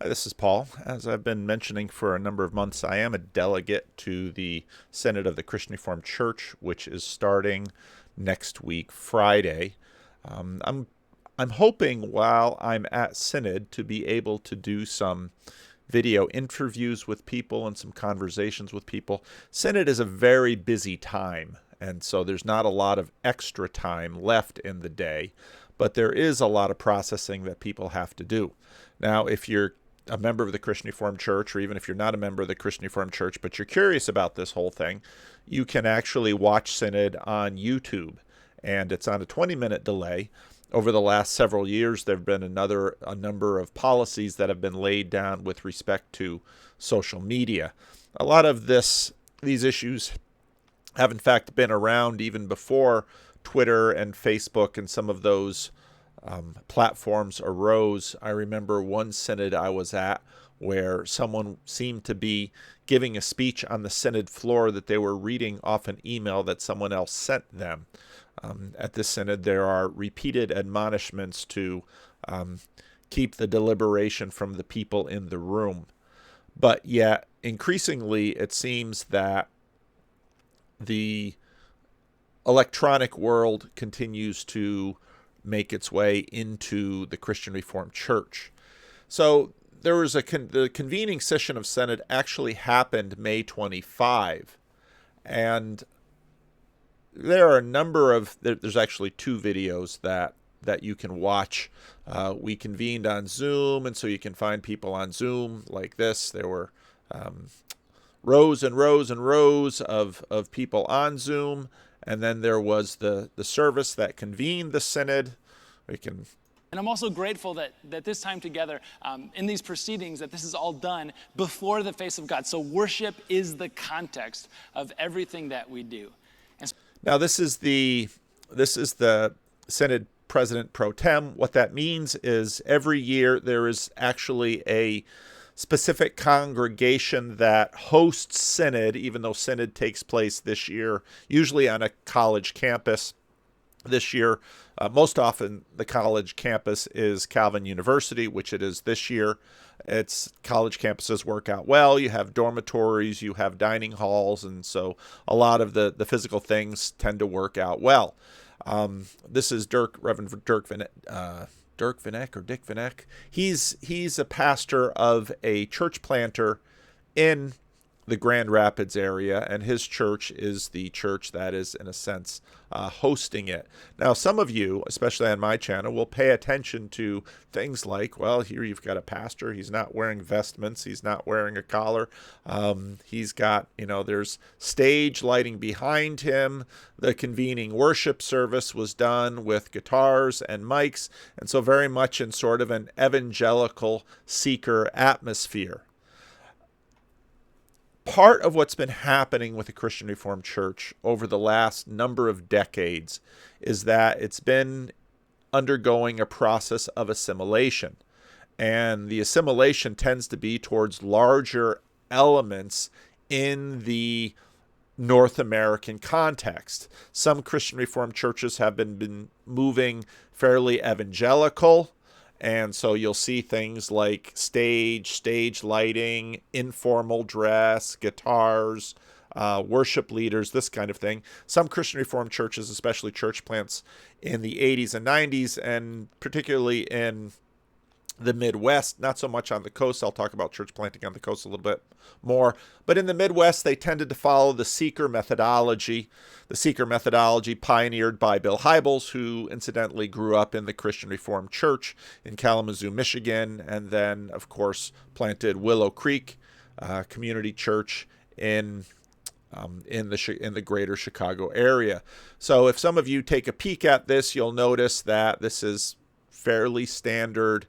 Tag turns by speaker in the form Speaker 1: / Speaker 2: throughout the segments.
Speaker 1: Hi, this is Paul. As I've been mentioning for a number of months, I am a delegate to the Synod of the Christian Reformed Church, which is starting next week, Friday. I'm hoping while I'm at Synod to be able to do some video interviews with people and some conversations with people. Synod is a very busy time, and so there's not a lot of extra time left in the day, but there is a lot of processing that people have to do. Now, if you're a member of the Christian Reformed Church, or even if you're not a member of the Christian Reformed Church, but you're curious about this whole thing, you can actually watch Synod on YouTube, and it's on a 20-minute delay. Over the last several years, there have been a number of policies that have been laid down with respect to social media. A lot of these issues have in fact been around even before Twitter and Facebook and some of those platforms arose. I remember one synod I was at where someone seemed to be giving a speech on the synod floor that they were reading off an email that someone else sent them. At this synod, there are repeated admonishments to keep the deliberation from the people in the room. But yet, increasingly, it seems that the electronic world continues to make its way into the Christian Reformed Church. So there was the convening session of Synod actually happened May 25, and there are a number of there's actually two videos that you can watch. We convened on Zoom, and so you can find people on Zoom like this. There were rows and rows and rows of people on Zoom, and then there was the service that convened the synod. We can.
Speaker 2: And I'm also grateful that this time together, in these proceedings, that this is all done before the face of God. So worship is the context of everything that we do. And
Speaker 1: Now this is the synod president pro tem. What that means is every year there is actually a specific congregation that hosts synod, even though synod takes place this year, usually on a college campus. This year, most often the college campus is Calvin University, which it is this year. Its college campuses work out well. You have dormitories, you have dining halls, and so a lot of the physical things tend to work out well. This is Reverend Dirk Vinek or Dick Vinek. He's a pastor of a church planter in the Grand Rapids area, and his church is the church that is, in a sense, hosting it. Now, some of you, especially on my channel, will pay attention to things like, well, here you've got a pastor. He's not wearing vestments. He's not wearing a collar. He's got, there's stage lighting behind him. The convening worship service was done with guitars and mics, and so very much in sort of an evangelical seeker atmosphere. Part of what's been happening with the Christian Reformed Church over the last number of decades is that it's been undergoing a process of assimilation. And the assimilation tends to be towards larger elements in the North American context. Some Christian Reformed churches have been moving fairly evangelical. And so you'll see things like stage lighting, informal dress, guitars, worship leaders, this kind of thing. Some Christian Reformed churches, especially church plants in the 80s and 90s, and particularly in the Midwest, not so much on the coast. I'll talk about church planting on the coast a little bit more. But in the Midwest, they tended to follow the seeker methodology. The seeker methodology pioneered by Bill Hybels, who incidentally grew up in the Christian Reformed Church in Kalamazoo, Michigan, and then, of course, planted Willow Creek Community Church in the greater Chicago area. So if some of you take a peek at this, you'll notice that this is fairly standard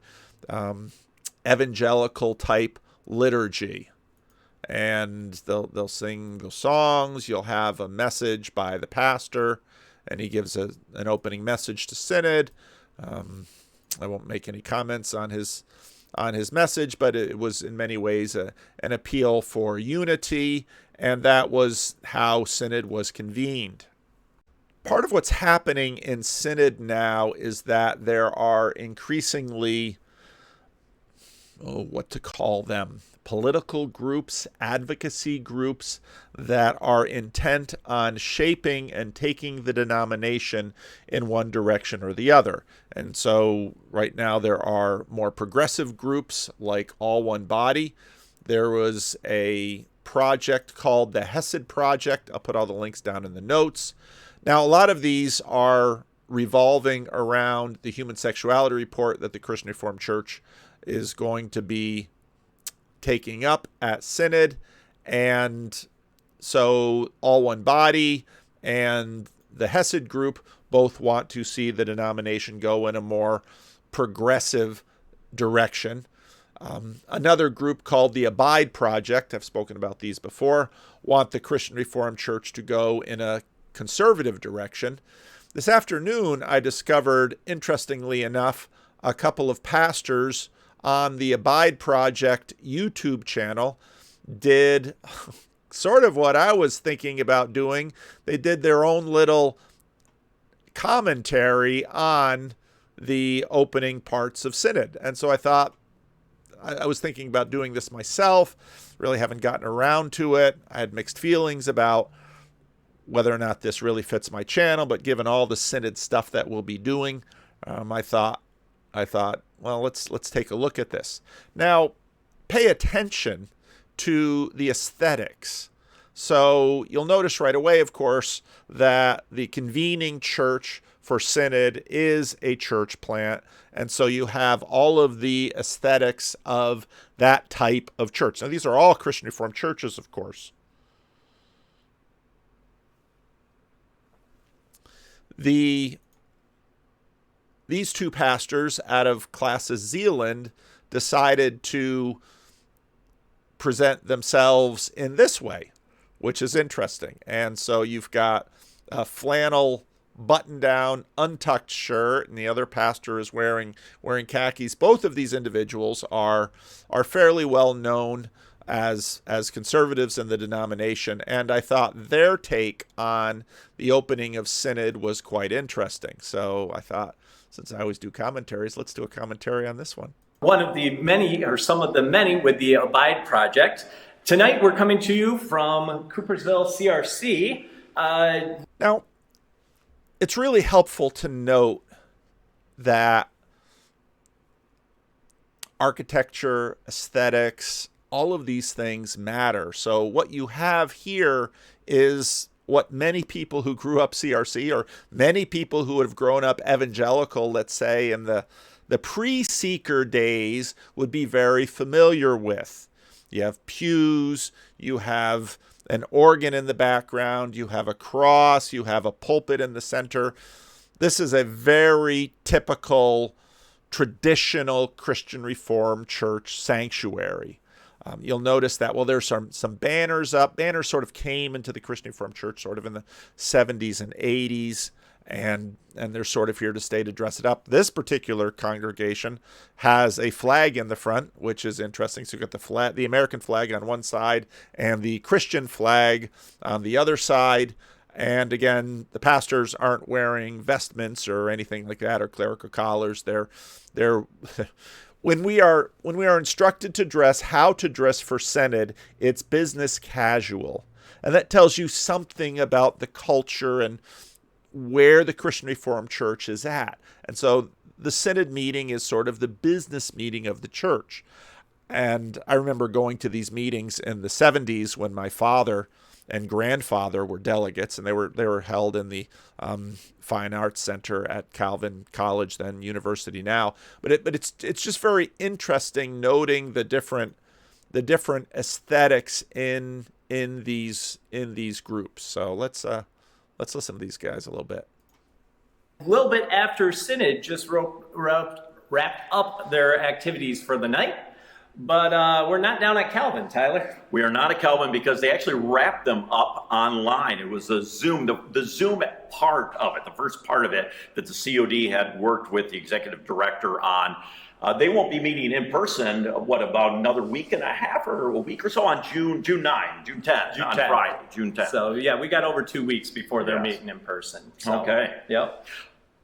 Speaker 1: evangelical type liturgy, and they'll sing the songs. You'll have a message by the pastor, and he gives an opening message to synod. I won't make any comments on his message, but it was in many ways an appeal for unity, and that was how synod was convened. Part of what's happening in synod now is that there are increasingly what to call them, political groups, advocacy groups that are intent on shaping and taking the denomination in one direction or the other. And so right now there are more progressive groups like All One Body. There was a project called the Hesed Project. I'll put all the links down in the notes. Now, a lot of these are revolving around the human sexuality report that the Christian Reformed Church is going to be taking up at Synod. And so All One Body and the Hesed group both want to see the denomination go in a more progressive direction. Another group called the Abide Project, I've spoken about these before, want the Christian Reformed Church to go in a conservative direction. This afternoon, I discovered, interestingly enough, a couple of pastors on the Abide Project YouTube channel did sort of what I was thinking about doing. They did their own little commentary on the opening parts of Synod. And so I thought, I was thinking about doing this myself, really haven't gotten around to it. I had mixed feelings about whether or not this really fits my channel, but given all the Synod stuff that we'll be doing, I thought, well, let's take a look at this. Now, pay attention to the aesthetics. So you'll notice right away, of course, that the convening church for Synod is a church plant. And so you have all of the aesthetics of that type of church. Now, these are all Christian Reformed churches, of course. These two pastors out of Classes Zeeland decided to present themselves in this way, which is interesting. And so you've got a flannel button-down, untucked shirt, and the other pastor is wearing khakis. Both of these individuals are fairly well known as conservatives in the denomination, and I thought their take on the opening of Synod was quite interesting. So I thought, since I always do commentaries, let's do a commentary on this one.
Speaker 3: One of the many, or some of the many, with the Abide Project. Tonight we're coming to you from Coopersville, CRC.
Speaker 1: Now, it's really helpful to note that architecture, aesthetics, all of these things matter. So what you have here is what many people who grew up CRC, or many people who would have grown up evangelical, let's say, in the pre-seeker days, would be very familiar with. You have pews, you have an organ in the background, you have a cross, you have a pulpit in the center. This is a very typical, traditional Christian Reformed church sanctuary. You'll notice that, well, there's some banners up. Banners sort of came into the Christian Reformed Church sort of in the 70s and 80s, and they're sort of here to stay to dress it up. This particular congregation has a flag in the front, which is interesting. So you've got the American flag on one side and the Christian flag on the other side. And again, the pastors aren't wearing vestments or anything like that, or clerical collars. They're When we are instructed to dress, how to dress for Synod, it's business casual. And that tells you something about the culture and where the Christian Reformed Church is at. And so the Synod meeting is sort of the business meeting of the church. And I remember going to these meetings in the 70s when my father and grandfather were delegates, and they were held in the Fine Arts Center at Calvin College, then University now. But it's just very interesting noting the different aesthetics in these groups. So let's listen to these guys a little bit.
Speaker 3: A little bit after Synod just wrapped up their activities for the night. But we're not down at Calvin, Tyler.
Speaker 4: We are not at Calvin because they actually wrapped them up online. It was a Zoom, the Zoom part of it, the first part of it that the COD had worked with the executive director on. They won't be meeting in person, about another week and a half or a week or so on June 10th, on Friday, June 10th.
Speaker 3: So yeah, we got over 2 weeks before they're meeting in person. So,
Speaker 4: okay.
Speaker 3: Yep.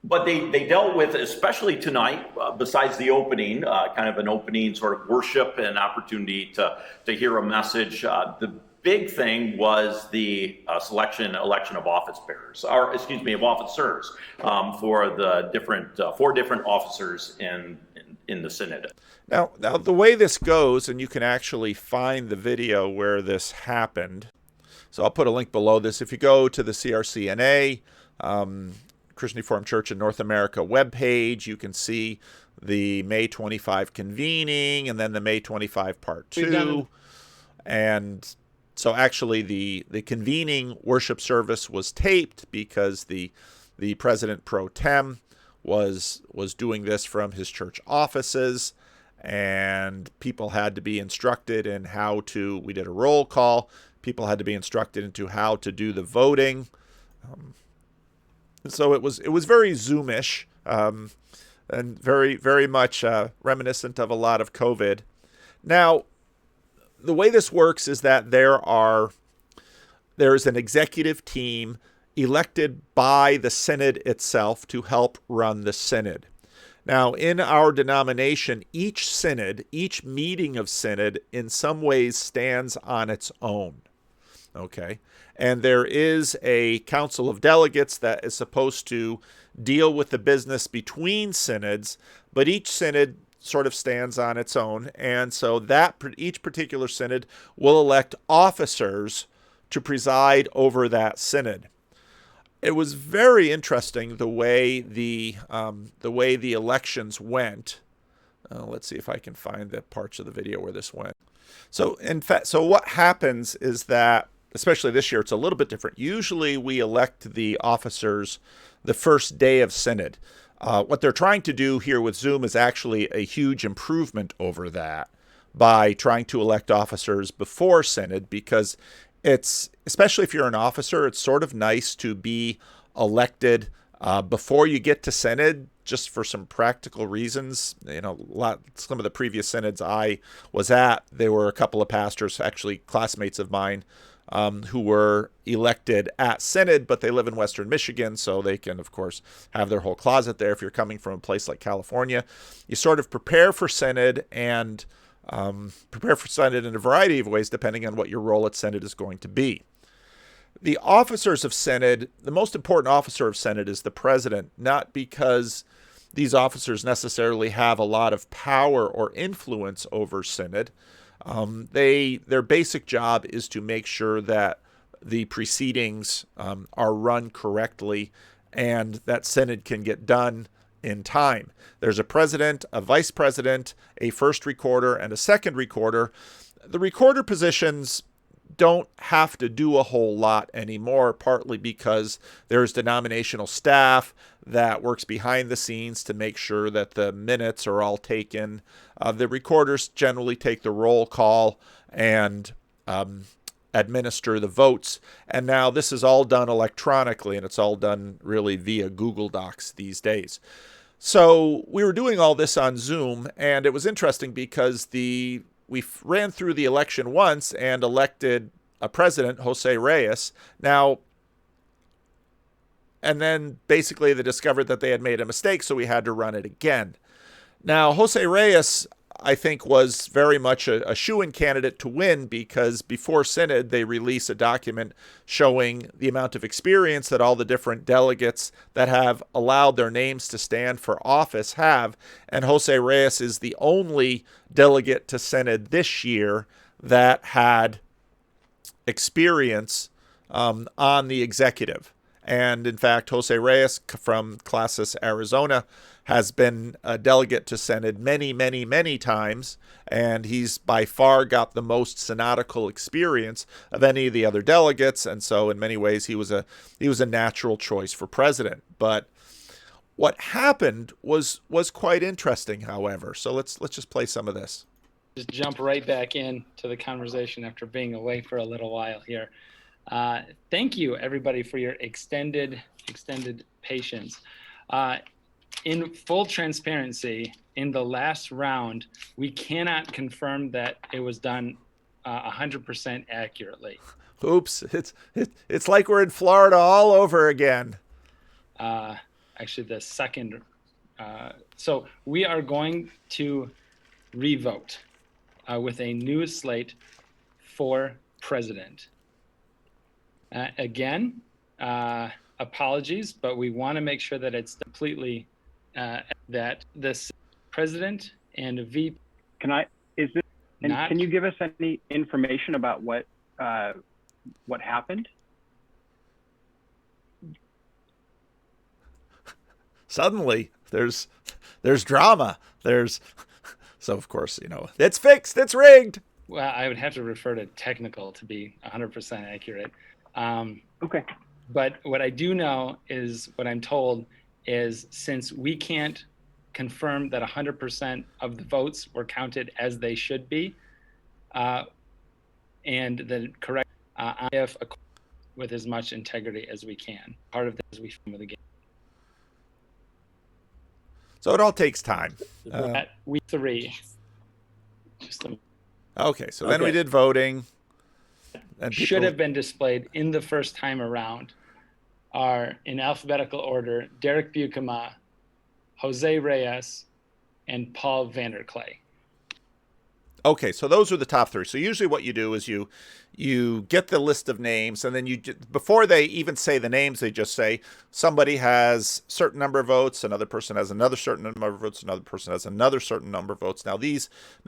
Speaker 4: But they dealt with, especially tonight, besides the opening, kind of an opening sort of worship and opportunity to hear a message. The big thing was the election of office bearers, or excuse me, of officers, for the different 4 different officers in the synod.
Speaker 1: Now, the way this goes, and you can actually find the video where this happened. So I'll put a link below this. If you go to the CRCNA, Christian Reformed Church in North America webpage, you can see the May 25 convening and then the May 25 part 2. And so actually the convening worship service was taped because the president pro tem was doing this from his church offices, and people had to be instructed in how to, we did a roll call, people had to be instructed into how to do the voting. So it was very Zoomish, and very, very much reminiscent of a lot of COVID. Now, the way this works is that there's an executive team elected by the synod itself to help run the synod. Now, in our denomination, each synod, each meeting of synod, in some ways stands on its own. Okay? And there is a council of delegates that is supposed to deal with the business between synods, but each synod sort of stands on its own. And so that each particular synod will elect officers to preside over that synod. It was very interesting the way the elections went. Let's see if I can find the parts of the video where this went. So in fact, so what happens is that, especially this year, it's a little bit different. Usually we elect the officers the first day of synod. What they're trying to do here with Zoom is actually a huge improvement over that by trying to elect officers before synod, because it's, especially if you're an officer, it's sort of nice to be elected before you get to synod, just for some practical reasons. You know, some of the previous synods I was at, there were a couple of pastors, actually classmates of mine, who were elected at synod, but they live in Western Michigan, so they can, of course, have their whole closet there. If you're coming from a place like California, you sort of prepare for synod and prepare for synod in a variety of ways, depending on what your role at synod is going to be. The officers of synod, the most important officer of synod is the president, not because these officers necessarily have a lot of power or influence over synod. Their basic job is to make sure that the proceedings are run correctly and that synod can get done in time. There's a president, a vice president, a first recorder, and a second recorder. The recorder positions don't have to do a whole lot anymore, partly because there's denominational staff that works behind the scenes to make sure that the minutes are all taken. The recorders generally take the roll call and administer the votes. And now this is all done electronically, and it's all done really via Google Docs these days. So we were doing all this on Zoom, and it was interesting because we ran through the election once and elected a president, Jose Reyes. Now, and then basically they discovered that they had made a mistake, so we had to run it again. Now, Jose Reyes, I think, was very much a shoo-in candidate to win, because before synod they release a document showing the amount of experience that all the different delegates that have allowed their names to stand for office have, and Jose Reyes is the only delegate to synod this year that had experience on the executive. And in fact, Jose Reyes from Classis, Arizona, has been a delegate to synod many, many, many times, and he's by far got the most synodical experience of any of the other delegates, and so in many ways he was a natural choice for president. But what happened was quite interesting, however. So let's just play some of this.
Speaker 2: Just jump right back in to the conversation after being away for a little while here. Thank you, everybody, for your extended patience. In full transparency, in the last round, we cannot confirm that it was done 100% accurately.
Speaker 1: Oops! It's like we're in Florida all over again.
Speaker 2: actually the second. So we are going to revote with a new slate for president. Again, apologies, but we want to make sure that it's completely that this president and VP.
Speaker 5: Can you give us any information about what happened?
Speaker 1: Suddenly there's drama. So of course, it's fixed, it's rigged.
Speaker 2: Well, I would have to refer to technical to be 100% accurate.
Speaker 5: Okay.
Speaker 2: But what I do know is, what I'm told is, since we can't confirm that 100% of the votes were counted as they should be, and the correct, if with as much integrity as we can. Part of this is we film the game.
Speaker 1: So it all takes time.
Speaker 2: At week 3.
Speaker 1: Okay, so then we did voting. And
Speaker 2: Should have been displayed in the first time around are, in alphabetical order, Derek Buikema, Jose Reyes, and Paul Vanderklay.
Speaker 1: Okay, so those are the top 3. So usually what you do is you get the list of names, and then before they even say the names, they just say somebody has a certain number of votes, another person has another certain number of votes, another person has another certain number of votes. Now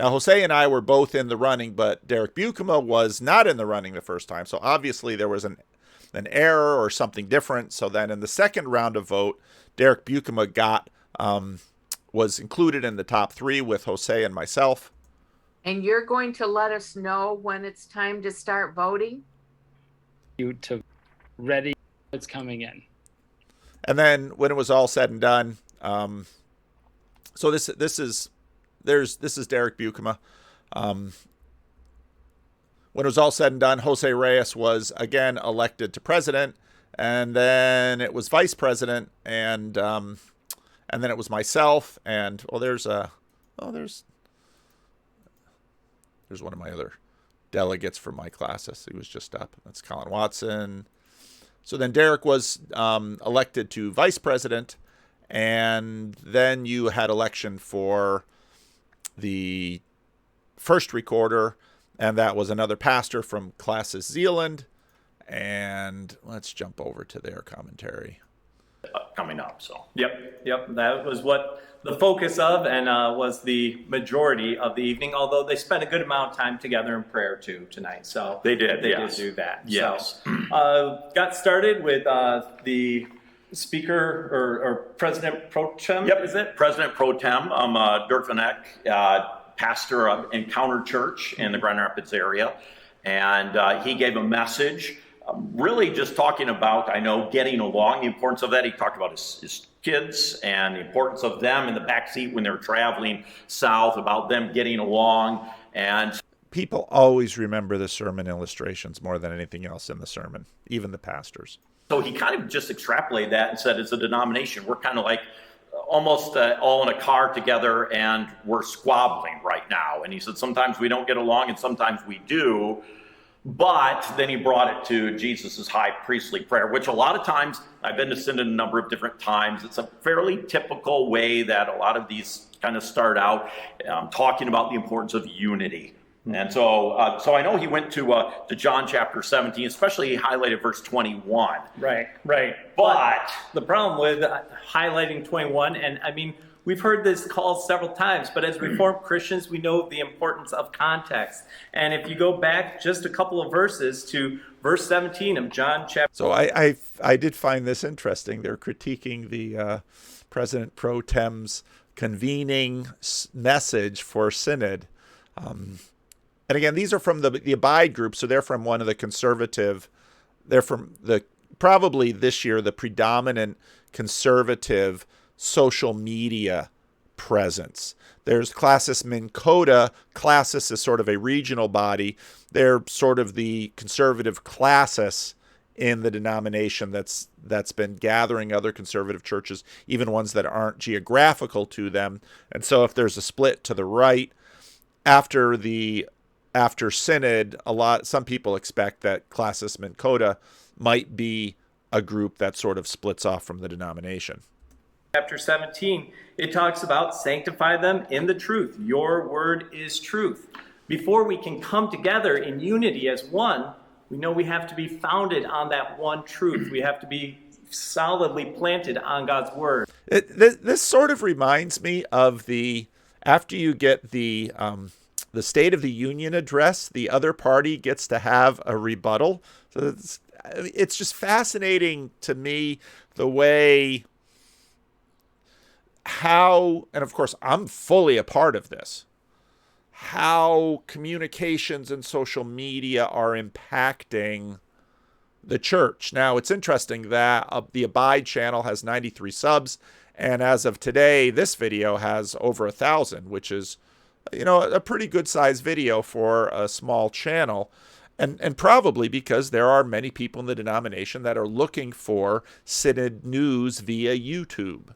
Speaker 1: Jose and I were both in the running, but Derek Buikema was not in the running the first time. So obviously there was an error or something different. So then in the second round of vote, Derek Buikema was included in the top 3 with Jose and myself.
Speaker 6: And you're going to let us know when it's time to start voting?
Speaker 2: You to ready, it's coming in.
Speaker 1: And then when it was all said and done, so this is Derek Buikema. When it was all said and done, Jose Reyes was again elected to president, and then it was vice president, and then it was myself, and there's one of my other delegates from my classes. He was just up. That's Colin Watson. So then Derek was elected to vice president, and then you had election for the first recorder, and that was another pastor from Classes Zealand. And let's jump over to their commentary.
Speaker 4: Coming up, so.
Speaker 3: Yep. That was what the focus of, and was the majority of the evening, although they spent a good amount of time together in prayer too tonight. So
Speaker 4: They did
Speaker 3: do that.
Speaker 4: Yes.
Speaker 3: So, got started with the speaker or President Pro Tem.
Speaker 4: Yep.
Speaker 3: Is it?
Speaker 4: President Pro Tem, Dirk Van Eck, pastor of Encounter Church in the Grand Rapids area. And he gave a message, really just talking about, getting along, the importance of that. He talked about his kids and the importance of them in the back seat when they're traveling south, about them getting along. And
Speaker 1: people always remember the sermon illustrations more than anything else in the sermon, even the pastors.
Speaker 4: So he kind of just extrapolated that and said, as a denomination, we're kind of like almost all in a car together, and we're squabbling right now. And he said, sometimes we don't get along and sometimes we do. But then he brought it to Jesus's high priestly prayer, which a lot of times, I've been to Synod a number of different times. It's a fairly typical way that a lot of these kind of start out, talking about the importance of unity. And so I know he went to John chapter 17, especially he highlighted verse 21.
Speaker 3: Right.
Speaker 4: But
Speaker 3: the problem with highlighting 21, and I mean, we've heard this called several times, but as Reformed Christians, we know the importance of context. And if you go back just a couple of verses to verse 17 of John chapter...
Speaker 1: So I did find this interesting. They're critiquing the President Pro Tem's convening message for Synod. And again, these are from the Abide group, so they're from one of the conservative, they're from probably this year, the predominant conservative social media presence. There's Classis Minn Kota. Classis is sort of a regional body. They're sort of the conservative classis in the denomination that's been gathering other conservative churches, even ones that aren't geographical to them. And so if there's a split to the right after Synod, some people expect that Classis Minn Kota might be a group that sort of splits off from the denomination.
Speaker 3: chapter 17, it talks about sanctify them in the truth. Your word is truth. Before we can come together in unity as one, we know we have to be founded on that one truth. We have to be solidly planted on God's word.
Speaker 1: This sort of reminds me of after you get the State of the Union address, the other party gets to have a rebuttal. So it's just fascinating to me the way how, and of course I'm fully a part of this, how communications and social media are impacting the church. Now, it's interesting that the Abide channel has 93 subs, and as of today, this video has over 1,000, which is, a pretty good size video for a small channel, and probably because there are many people in the denomination that are looking for Synod news via YouTube.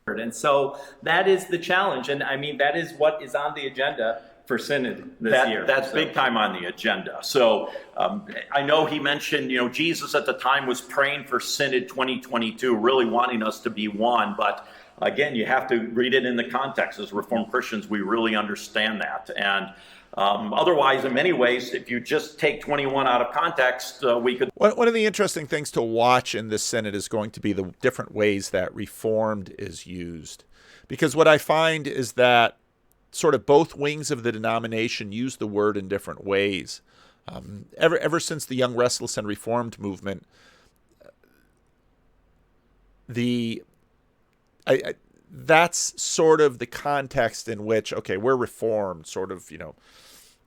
Speaker 3: And so that is the challenge. And I mean, that is what is on the agenda for Synod this year.
Speaker 4: That's big time on the agenda. So I know he mentioned, Jesus at the time was praying for Synod 2022, really wanting us to be one. But again, you have to read it in the context. As Reformed Christians, we really understand that. And otherwise, in many ways, if you just take 21 out of context, we could...
Speaker 1: One of the interesting things to watch in this Synod is going to be the different ways that Reformed is used. Because what I find is that sort of both wings of the denomination use the word in different ways. Ever since the Young, Restless, and Reformed movement, that's sort of the context in which, okay, we're Reformed, sort of,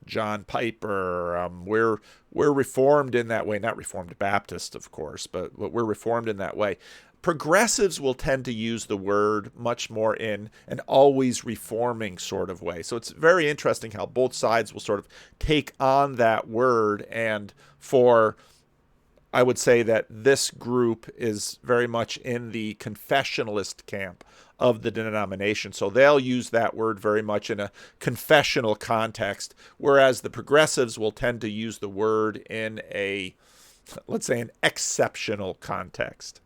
Speaker 1: John Piper, we're Reformed in that way, not Reformed Baptist, of course, but we're Reformed in that way. Progressives will tend to use the word much more in an always reforming sort of way. So it's very interesting how both sides will sort of take on that word. And I would say that this group is very much in the confessionalist camp of the denomination. So they'll use that word very much in a confessional context, whereas the progressives will tend to use the word in let's say, an exceptional context.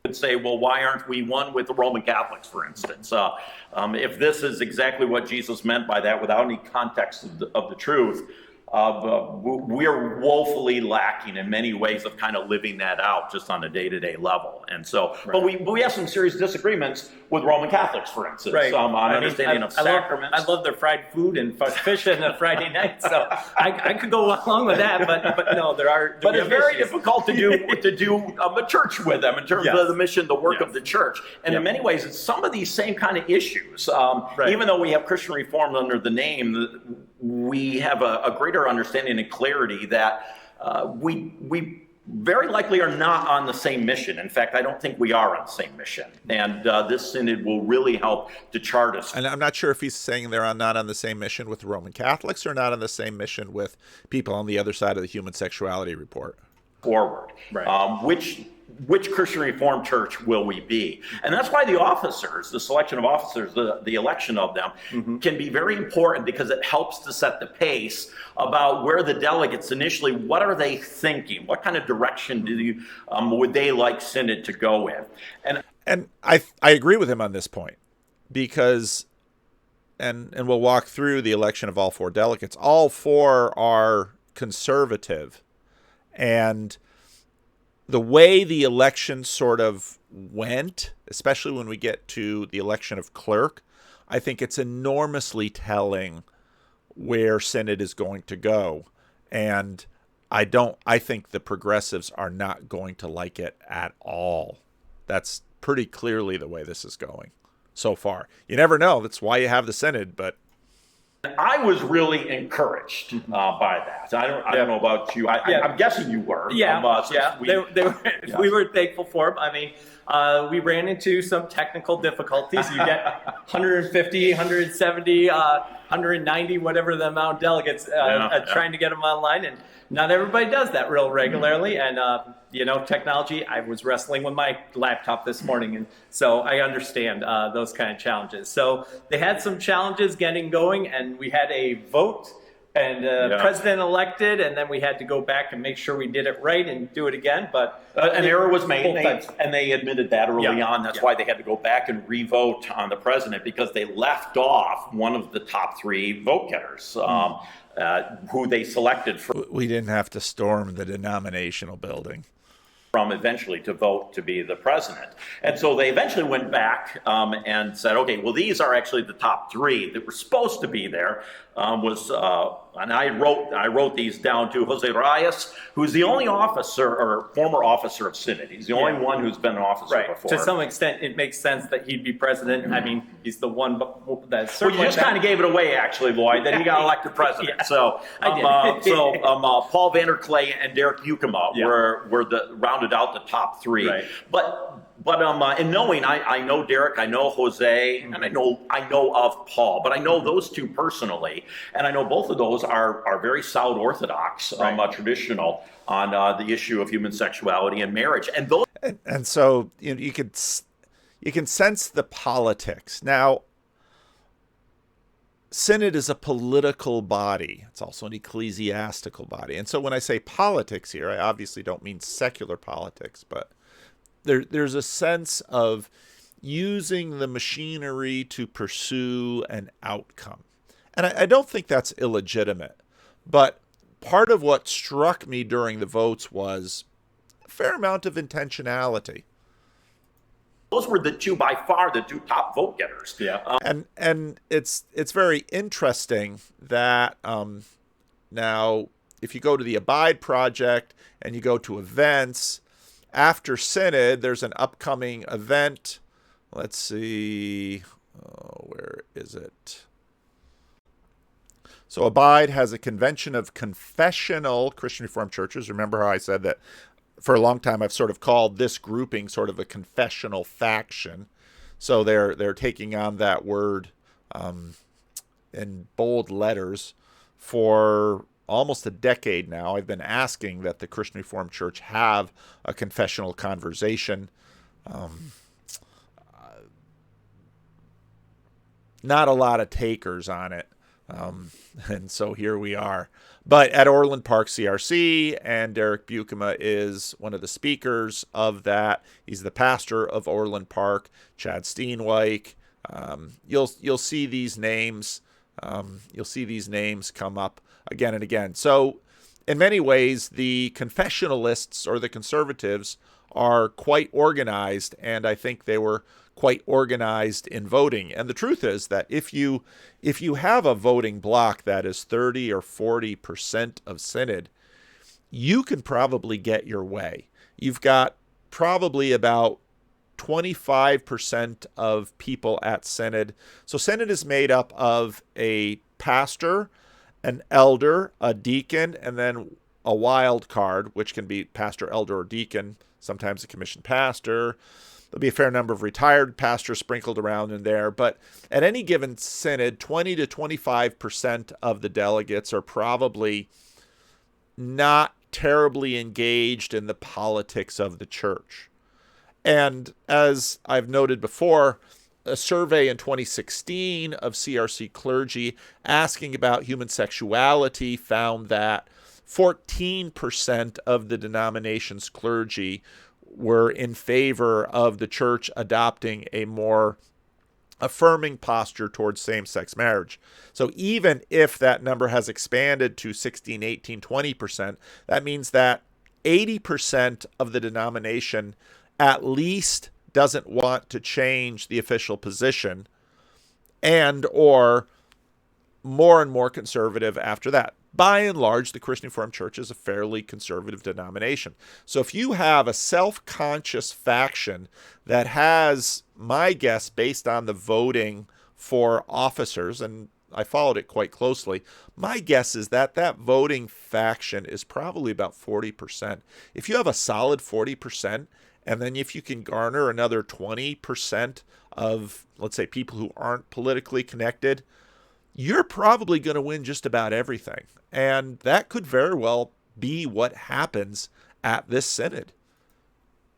Speaker 4: Could say, well, why aren't we one with the Roman Catholics, for instance? If this is exactly what Jesus meant by that, without any context of the truth, we're woefully lacking in many ways of kind of living that out just on a day-to-day level. And so, but we have some serious disagreements with Roman Catholics, for instance, on understanding of sacraments.
Speaker 3: I love their fried food and fish on a Friday night, so I could go along with that. But no, there are.
Speaker 4: But it's very difficult to do a church with them in terms of the mission, the work of the church, and in many ways, it's some of these same kind of issues. Even though we have Christian Reformed under the name, we have a greater understanding and clarity that we very likely are not on the same mission. In fact, I don't think we are on the same mission. And this Synod will really help to chart us.
Speaker 1: And I'm not sure if he's saying they're not on the same mission with Roman Catholics or not on the same mission with people on the other side of the human sexuality report.
Speaker 4: Forward. Which Christian Reformed church will we be? And that's why the officers, the selection of officers, the election of them can be very important, because it helps to set the pace about where the delegates initially, what are they thinking? What kind of direction would they like Synod to go in?
Speaker 1: And I agree with him on this point, because, and we'll walk through the election of all four delegates. All four are conservative, and the way the election sort of went, especially when we get to the election of Clerk, I think it's enormously telling where Synod is going to go. And I think the progressives are not going to like it at all. That's pretty clearly the way this is going so far. You never know. That's why you have the Synod, but
Speaker 4: I was really encouraged by that. I don't know about you. I'm guessing you were.
Speaker 3: We were thankful for them. I mean, we ran into some technical difficulties. You get 150, 170, 190, whatever the amount of delegates trying to get them online. And not everybody does that real regularly. And, technology, I was wrestling with my laptop this morning. And so I understand those kind of challenges. So they had some challenges getting going, and we had a vote and
Speaker 4: Yeah.
Speaker 3: president elected, and then we had to go back and make sure we did it right and do it again. But
Speaker 4: an error was made,
Speaker 3: both times.
Speaker 4: and they admitted that early
Speaker 3: Yeah.
Speaker 4: on. That's
Speaker 3: Yeah.
Speaker 4: why they had to go back and re-vote on the president, because they left off one of the top three vote getters, who they selected
Speaker 1: We didn't have to storm the denominational building
Speaker 4: from eventually to vote to be the president. And so they eventually went back and said, okay, well, these are actually the top three that were supposed to be there. And I wrote these down to Jose Reyes, who's the only officer or former officer of Synod. He's the only one who's been an officer before.
Speaker 3: To some extent, it makes sense that he'd be president. I mean, he's the one that's
Speaker 4: Well, you just kind of gave it away, actually, Lloyd, that he got elected president.
Speaker 3: Yeah,
Speaker 4: So,
Speaker 3: I did.
Speaker 4: Paul Vanderklay and Derek Buikema were rounded out the top three.
Speaker 3: Right.
Speaker 4: But in knowing, I know Derek, I know Jose, and I know of Paul, but I know those two personally, and I know both of those are very South Orthodox, traditional on the issue of human sexuality and marriage, and those.
Speaker 1: And so you can sense the politics. Now, Synod is a political body. It's also an ecclesiastical body. And so when I say politics here, I obviously don't mean secular politics, but there's a sense of using the machinery to pursue an outcome. And I don't think that's illegitimate. But part of what struck me during the votes was a fair amount of intentionality.
Speaker 4: Those were by far the two top vote getters.
Speaker 1: Yeah. And it's very interesting that now if you go to the Abide Project and you go to events, after Synod, there's an upcoming event. Let's see, where is it? So Abide has a convention of confessional Christian Reformed churches. Remember how I said that for a long time I've sort of called this grouping sort of a confessional faction. So they're taking on that word in bold letters. For almost a decade now, I've been asking that the Christian Reformed Church have a confessional conversation. Not a lot of takers on it. And so here we are. But at Orland Park CRC, and Derek Buikema is one of the speakers of that. He's the pastor of Orland Park, Chad Steenwijk. You'll see these names. You'll see these names come up again and again. So in many ways, the confessionalists or the conservatives are quite organized, and I think they were quite organized in voting. And the truth is that if you have a voting block that is 30 or 40% of Synod, you can probably get your way. You've got probably about 25% of people at Synod. So Synod is made up of a pastor, an elder, a deacon, and then a wild card, which can be pastor, elder, or deacon, sometimes a commissioned pastor. There'll be a fair number of retired pastors sprinkled around in there. But at any given Synod, 20 to 25% of the delegates are probably not terribly engaged in the politics of the church. And as I've noted before, a survey in 2016 of CRC clergy asking about human sexuality found that 14% of the denomination's clergy were in favor of the church adopting a more affirming posture towards same-sex marriage. So even if that number has expanded to 16, 18, 20%, that means that 80% of the denomination at least doesn't want to change the official position, and or more and more conservative after that. By and large, the Christian Reformed Church is a fairly conservative denomination. So if you have a self-conscious faction that has, my guess, based on the voting for officers, and I followed it quite closely, my guess is that that voting faction is probably about 40%. If you have a solid 40%, and then if you can garner another 20% of, let's say, people who aren't politically connected, you're probably going to win just about everything. And that could very well be what happens at this synod.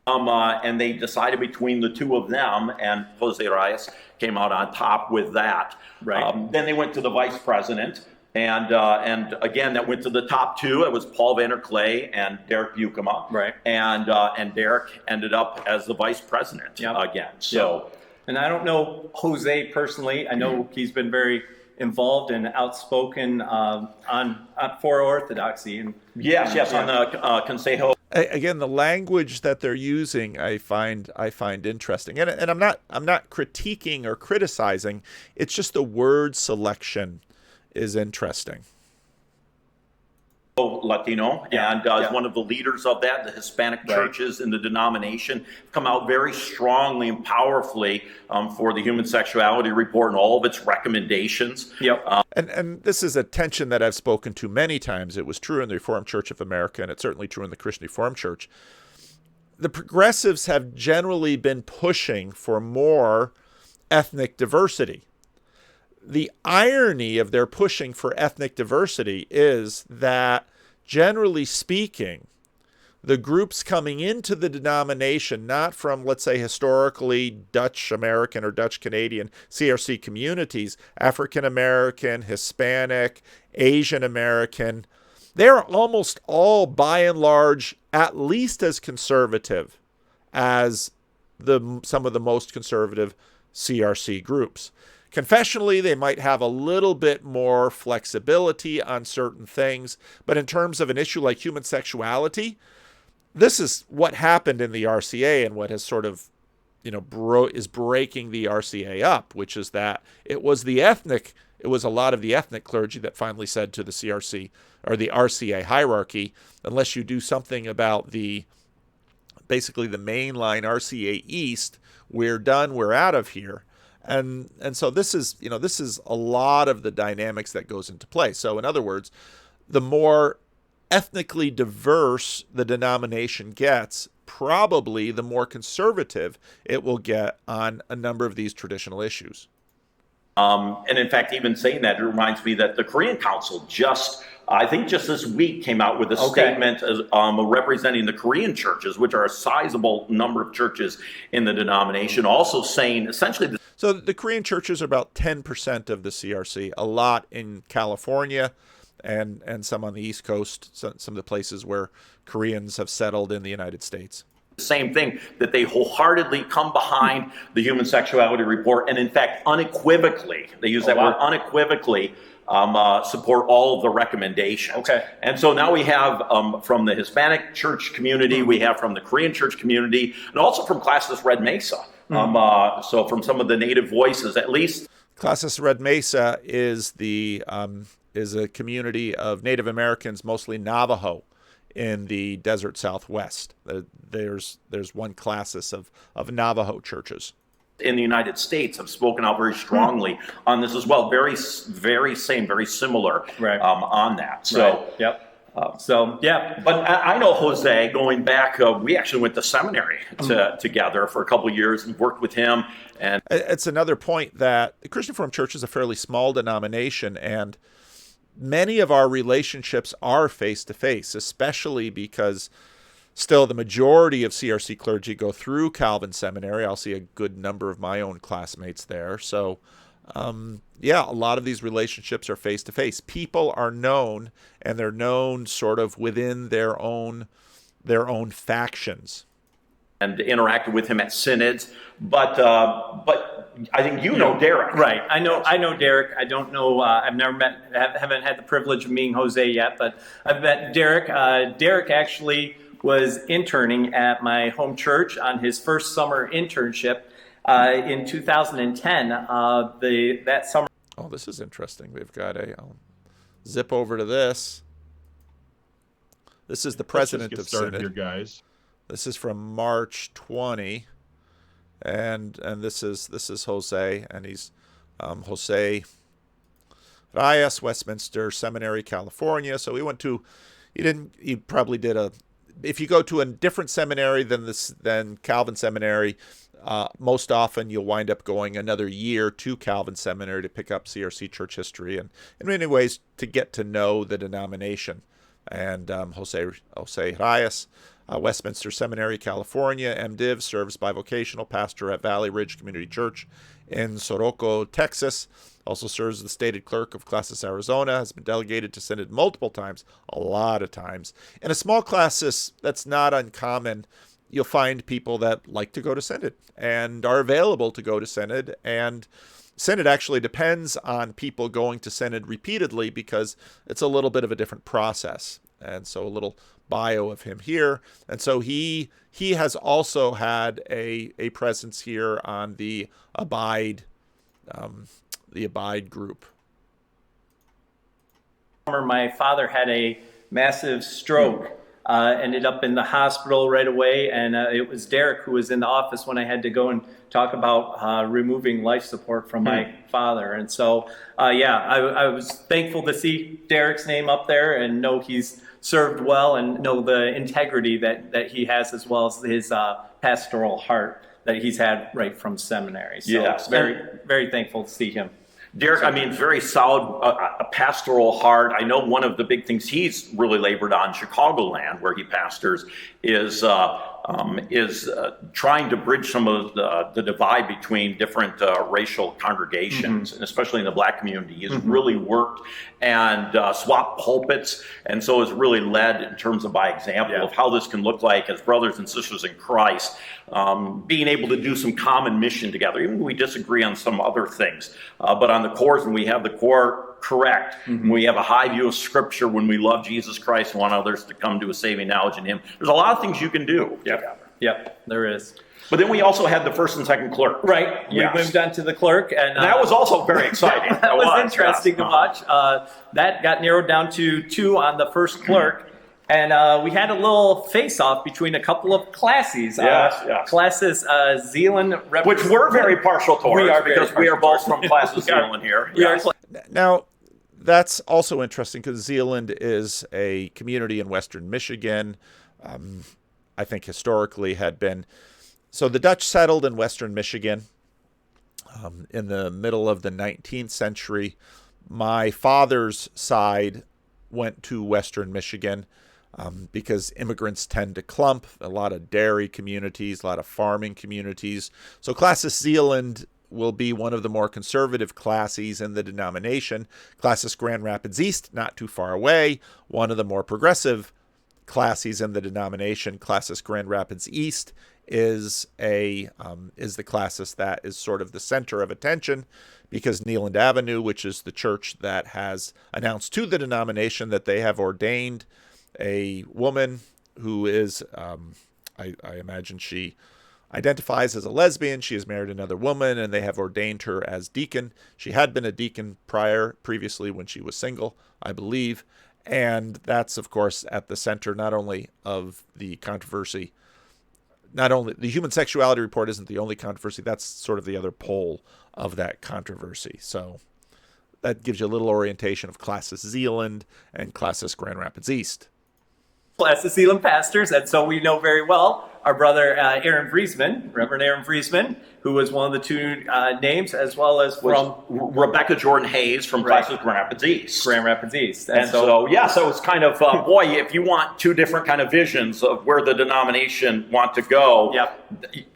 Speaker 4: And they decided between the two of them, and Jose Reyes came out on top with that.
Speaker 3: Right.
Speaker 4: Then they went to the vice president, And again, that went to the top two. It was Paul Vanderklay and Derek Bukema.
Speaker 3: Right.
Speaker 4: And Derek ended up as the vice president again. So,
Speaker 3: and I don't know Jose personally. I know he's been very involved and outspoken for Orthodoxy. And
Speaker 4: yes, on the Consejo.
Speaker 1: Again, the language that they're using, I find interesting, and I'm not critiquing or criticizing. It's just the word selection is interesting.
Speaker 4: Latino, and is one of the leaders of that. The Hispanic churches in the denomination come out very strongly and powerfully for the Human Sexuality Report and all of its recommendations.
Speaker 1: And this is a tension that I've spoken to many times. It was true in the Reformed Church of America, and it's certainly true in the Christian Reformed Church. The progressives have generally been pushing for more ethnic diversity. The irony of their pushing for ethnic diversity is that, generally speaking, the groups coming into the denomination, not from, let's say, historically Dutch American or Dutch Canadian CRC communities, African American, Hispanic, Asian American, they're almost all, by and large, at least as conservative as some of the most conservative CRC groups. Confessionally, they might have a little bit more flexibility on certain things, but in terms of an issue like human sexuality, this is what happened in the RCA and what has sort of, is breaking the RCA up, which is that it was a lot of the ethnic clergy that finally said to the CRC or the RCA hierarchy, unless you do something about basically the mainline RCA East, we're done, we're out of here. And so this is a lot of the dynamics that goes into play. So in other words, the more ethnically diverse the denomination gets, probably the more conservative it will get on a number of these traditional issues.
Speaker 4: And in fact, even saying that, it reminds me that the Korean Council I think just this week came out with a statement representing the Korean churches, which are a sizable number of churches in the denomination, also saying essentially...
Speaker 1: So the Korean churches are about 10% of the CRC, a lot in California and some on the East Coast, some of the places where Koreans have settled in the United States.
Speaker 4: Same thing, that they wholeheartedly come behind the Human Sexuality Report, and in fact, unequivocally, they use that word unequivocally, support all of the recommendations. And so now we have from the Hispanic church community, we have from the Korean church community, and also from Classis Red Mesa. So from some of the native voices, at least.
Speaker 1: Classis Red Mesa is a community of Native Americans, mostly Navajo, in the desert Southwest. There's one Classis of Navajo churches
Speaker 4: in the United States have spoken out very strongly on this as well. Very similar on that. So, but I know Jose, going back, we actually went to seminary together for a couple of years and worked with him. And
Speaker 1: it's another point that the Christian Reformed Church is a fairly small denomination, and many of our relationships are face-to-face, especially because still the majority of CRC clergy go through Calvin Seminary. I'll see a good number of my own classmates there. So, a lot of these relationships are face-to-face. People are known, and they're known sort of within their own factions.
Speaker 4: And interacted with him at synods, but I think you know Derek,
Speaker 3: right? I know Derek. I don't know. I've never haven't had the privilege of meeting Jose yet, but I've met Derek. Derek actually was interning at my home church on his first summer internship in 2010. That summer.
Speaker 1: Oh, this is interesting. We've got I'll zip over to this. This is the president of Synod.
Speaker 7: Here, guys.
Speaker 1: This is from March 20, and this is Jose, and he's Jose Reyes, Westminster Seminary, California. So he probably did if you go to a different seminary than Calvin Seminary, most often you'll wind up going another year to Calvin Seminary to pick up CRC church history and in many ways to get to know the denomination. And Jose Reyes, Westminster Seminary, California, MDiv, serves bivocational pastor at Valley Ridge Community Church in Soroco, Texas. Also serves as the stated clerk of Classis Arizona, has been delegated to Synod multiple times, a lot of times. In a small classis, that's not uncommon. You'll find people that like to go to Synod and are available to go to Synod. And Synod actually depends on people going to Synod repeatedly because it's a little bit of a different process. And so a little bio of him here. And so he has also had a presence here on the Abide group.
Speaker 3: My father had a massive stroke, ended up in the hospital right away, and it was Derek who was in the office when I had to go and talk about removing life support from my father. And so, I was thankful to see Derek's name up there and know he's served well and know the integrity that he has, as well as his pastoral heart that he's had right from seminary. So
Speaker 4: Yes.
Speaker 3: very, very thankful to see him.
Speaker 4: Derek, I mean, very solid, a pastoral heart. I know one of the big things he's really labored on, Chicagoland, where he pastors, is trying to bridge some of the divide between different racial congregations, and especially in the Black community. He's really worked and swapped pulpits, and so has really led in terms of by example of how this can look like as brothers and sisters in Christ, being able to do some common mission together, even when we disagree on some other things. But on the cores, when we have the core correct, when we have a high view of Scripture, when we love Jesus Christ and want others to come to a saving knowledge in Him, there's a lot of things you can do together.
Speaker 3: Yep, there is.
Speaker 4: But then we also had the first and second clerk.
Speaker 3: Right.
Speaker 4: Yes.
Speaker 3: We moved on to the clerk. And
Speaker 4: that was also very exciting.
Speaker 3: that was interesting to watch. That got narrowed down to 2 on the first clerk. And we had a little face-off between a couple of classes. Classes Zeeland.
Speaker 4: Which we're very partial towards, because we are both from classes Zeeland here.
Speaker 1: Now, that's also interesting because Zeeland is a community in western Michigan. I think historically had been. So the Dutch settled in western Michigan in the middle of the 19th century. My father's side went to western Michigan because immigrants tend to clump, a lot of dairy communities, a lot of farming communities. So Classis Zeeland will be one of the more conservative classes in the denomination. Classis Grand Rapids East, not too far away, one of the more progressive classes in the denomination. Classis Grand Rapids East is the classis that is sort of the center of attention, because Neeland Avenue, which is the church that has announced to the denomination that they have ordained a woman who is, I imagine she identifies as a lesbian. She has married another woman, and they have ordained her as deacon. She had been a deacon previously when she was single, I believe. And that's, of course, at the center not only of the controversy, not only the human sexuality report isn't the only controversy, that's sort of the other pole of that controversy. So that gives you a little orientation of Classis Zeeland and Classis Grand Rapids East.
Speaker 3: Classis Zeeland pastors, and so we know very well our brother Aaron Vriesman, Reverend Aaron Vriesman, who was one of the 2 names, as well as from
Speaker 4: Rebecca Jordan Hayes from Classis Grand Rapids East.
Speaker 3: Grand Rapids East.
Speaker 4: And so it's kind of, boy, if you want 2 different kind of visions of where the denomination want to go,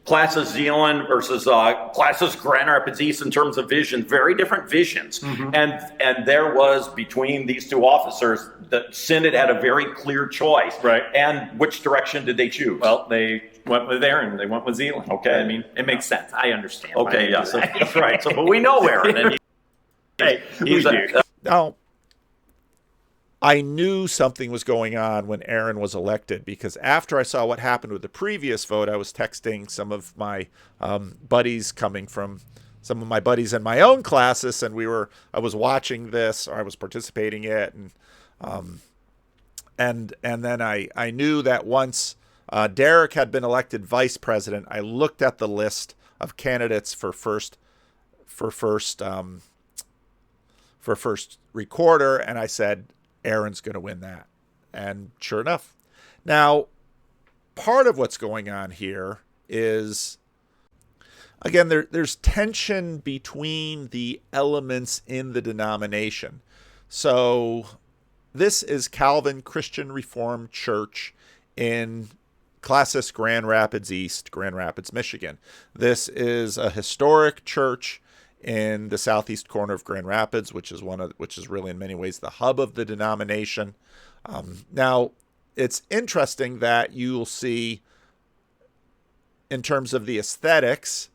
Speaker 4: Classis Zeeland versus Classis Grand Rapids East in terms of vision, very different visions. And there was, between these 2 officers, the Synod had a very clear choice.
Speaker 3: Right.
Speaker 4: And which direction did they choose?
Speaker 3: Well, they went with Aaron. They went with Zeeland.
Speaker 4: Okay.
Speaker 3: I mean, it makes sense. I understand.
Speaker 4: Okay, yes, that's right. So, but we know Aaron. And
Speaker 1: Now, I knew something was going on when Aaron was elected, because after I saw what happened with the previous vote, I was texting some of my buddies some of my buddies in my own classes, and I was watching this, or I was participating in it, and then I knew that once Derek had been elected vice president, I looked at the list of candidates for first recorder, and I said, Aaron's going to win that. And sure enough. Now, part of what's going on here is, again, there's tension between the elements in the denomination. So this is Calvin Christian Reformed Church in Classis Grand Rapids East, Grand Rapids, Michigan. This is a historic church in the southeast corner of Grand Rapids, which is really in many ways the hub of the denomination. Now, it's interesting that you'll see, in terms of the aesthetics,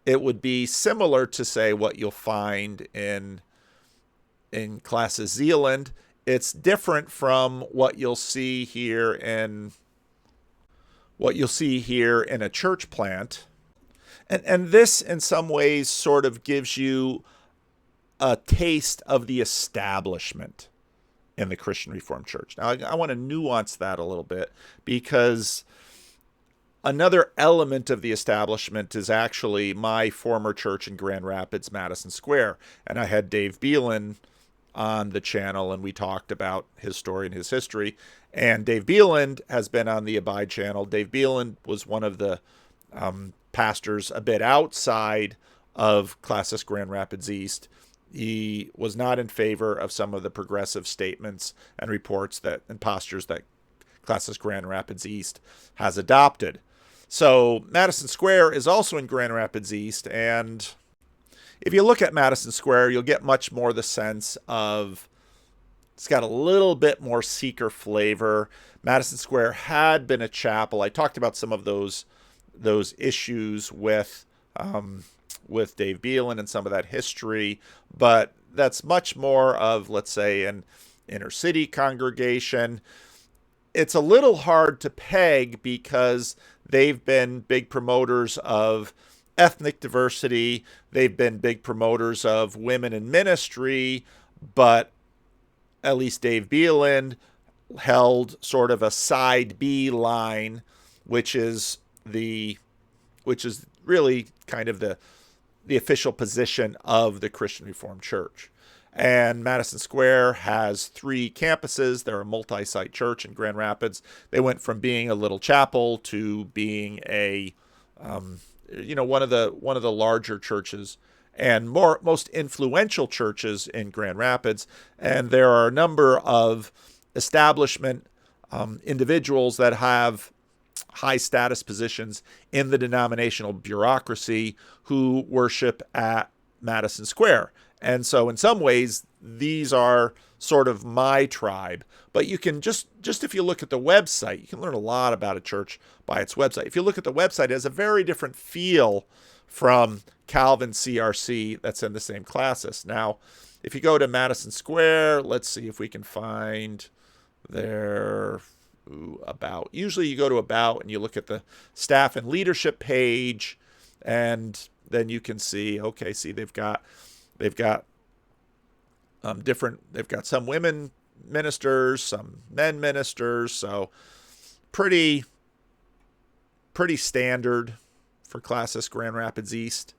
Speaker 1: it would be similar to, say, what you'll find in Classes Zeeland. It's different from what you'll see here in a church plant. And this, in some ways, sort of gives you a taste of the establishment in the Christian Reformed Church. Now, I want to nuance that a little bit, because another element of the establishment is actually my former church in Grand Rapids, Madison Square. And I had Dave Beelan on the channel, and we talked about his story and his history. And Dave Beeland has been on the Abide channel. Dave Beeland was one of the pastors a bit outside of Classis Grand Rapids East. He was not in favor of some of the progressive statements and reports and postures that Classis Grand Rapids East has adopted. So Madison Square is also in Grand Rapids East, and if you look at Madison Square, you'll get much more the sense of it's got a little bit more seeker flavor. Madison Square had been a chapel. I talked about some of those issues with Dave Beelan and some of that history, but that's much more of, let's say, an inner city congregation. It's a little hard to peg because they've been big promoters of ethnic diversity. They've been big promoters of women in ministry, but at least Dave Beeland held sort of a side B line, which is really kind of the official position of the Christian Reformed Church. And Madison Square has 3 campuses. They're a multi-site church in Grand Rapids. They went from being a little chapel to being a one of the larger churches and most influential churches in Grand Rapids. And there are a number of establishment individuals that have high status positions in the denominational bureaucracy who worship at Madison Square. And so in some ways, these are sort of my tribe. But you can just if you look at the website, you can learn a lot about a church by its website. If you look at the website, it has a very different feel from Calvin CRC that's in the same classes. Now, if you go to Madison Square, let's see if we can find their about. Usually you go to about and you look at the staff and leadership page, and then you can see, okay, see they've got some women ministers, some men ministers, so pretty standard for Classis Grand Rapids East.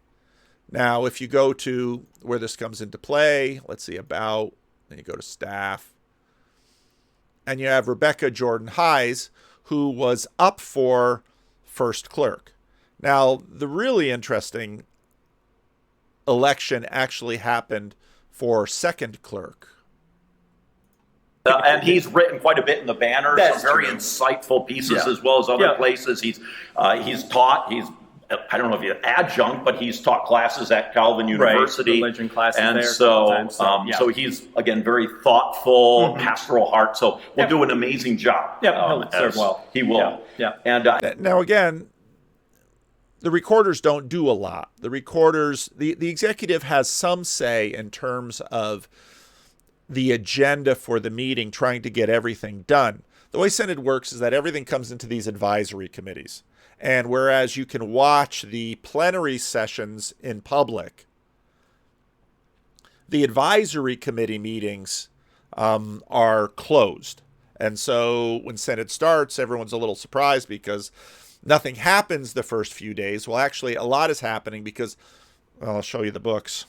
Speaker 1: Now, if you go to where this comes into play, let's see, about, then you go to staff, and you have Rebecca Jordan Hayes, who was up for first clerk. Now, the really interesting election actually happened for second clerk.
Speaker 4: And he's written quite a bit in the Banner, some very insightful pieces as well as other places. He's taught, I don't know if he's adjunct, but he's taught classes at Calvin University.
Speaker 3: Religion classes
Speaker 4: and
Speaker 3: there.
Speaker 4: So he's, again, very thoughtful, pastoral heart. So will do an amazing job.
Speaker 3: He'll serve well.
Speaker 4: He will.
Speaker 3: Yeah.
Speaker 4: And
Speaker 1: now, again, the recorders don't do a lot. The recorders, the executive has some say in terms of the agenda for the meeting, trying to get everything done. The way Synod works is that everything comes into these advisory committees. And whereas you can watch the plenary sessions in public, the advisory committee meetings are closed. And so when Synod starts, everyone's a little surprised because nothing happens the first few days. Well, actually, a lot is happening because, well, I'll show you the books.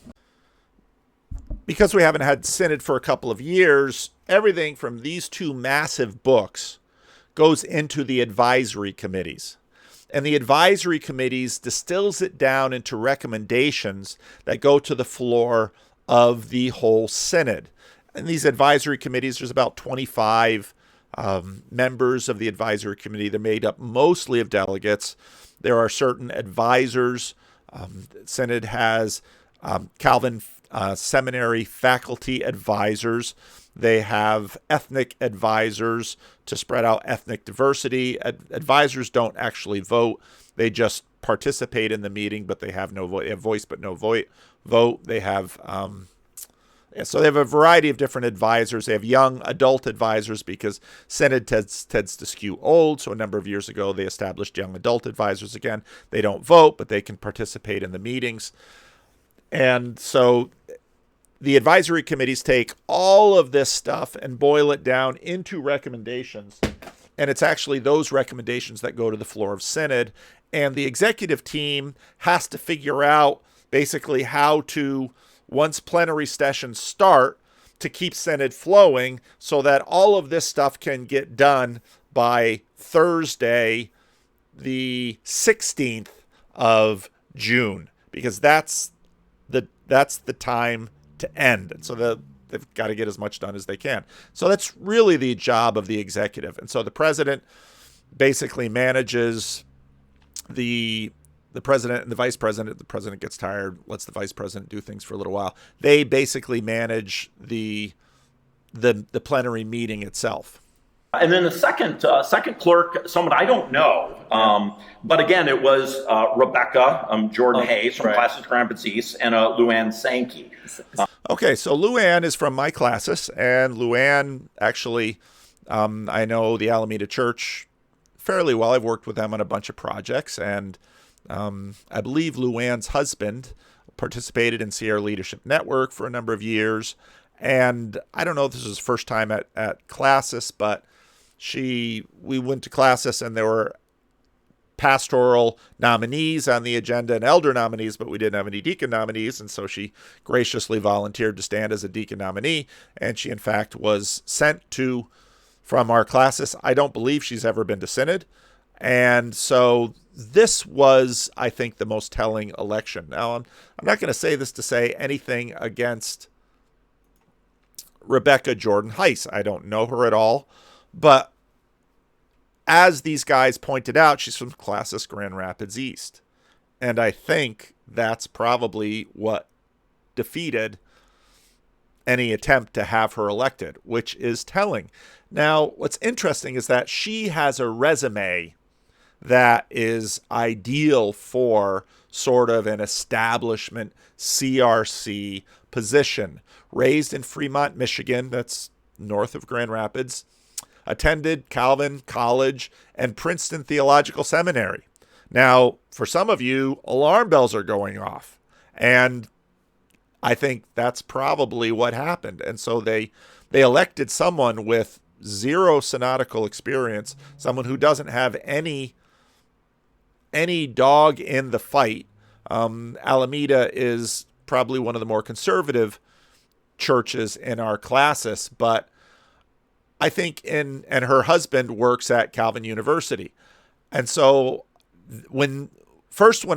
Speaker 1: Because we haven't had Synod for a couple of years, everything from these 2 massive books goes into the advisory committees. And the advisory committees distills it down into recommendations that go to the floor of the whole Synod. And these advisory committees, there's about 25 members of the advisory committee. They're made up mostly of delegates. There are certain advisors. Synod has Calvin Seminary faculty advisors. They have ethnic advisors to spread out ethnic diversity. Advisors don't actually vote. They just participate in the meeting, but they have no voice. They have voice but no vote. They have so they have a variety of different advisors. They have young adult advisors because Synod tends to skew old. So a number of years ago, they established young adult advisors again. They don't vote, but they can participate in the meetings. And so the advisory committees take all of this stuff and boil it down into recommendations. And it's actually those recommendations that go to the floor of Synod. And the executive team has to figure out basically how to, once plenary sessions start, to keep Synod flowing so that all of this stuff can get done by Thursday, the 16th of June, because that's the time to end. And so they've got to get as much done as they can. So that's really the job of the executive. And so the president basically manages the president and the vice president. The president gets tired, lets the vice president do things for a little while. They basically manage the plenary meeting itself.
Speaker 4: And then the second clerk, someone I don't know, but again, it was Rebecca Jordan Hayes from Classis Grand Rapids East and Luann Sankey.
Speaker 1: Okay, so Luann is from my classis, and Luann actually, I know the Alameda Church fairly well. I've worked with them on a bunch of projects, and I believe Luann's husband participated in Sierra Leadership Network for a number of years. And I don't know if this was his first time at Classis, but we went to Classis and there were pastoral nominees on the agenda and elder nominees, but we didn't have any deacon nominees. And so she graciously volunteered to stand as a deacon nominee. And she, in fact, was sent from our Classis. I don't believe she's ever been to Synod. And so this was, I think, the most telling election. Now, I'm not going to say this to say anything against Rebecca Jordan Heiss. I don't know her at all. But as these guys pointed out, she's from Classis Grand Rapids East. And I think that's probably what defeated any attempt to have her elected, which is telling. Now, what's interesting is that she has a resume that is ideal for sort of an establishment CRC position. Raised in Fremont, Michigan, that's north of Grand Rapids, attended Calvin College and Princeton Theological Seminary. Now, for some of you, alarm bells are going off, and I think that's probably what happened. And so they elected someone with zero synodical experience, someone who doesn't have any dog in the fight. Alameda is probably one of the more conservative churches in our Classis, but I think and her husband works at Calvin University. And so when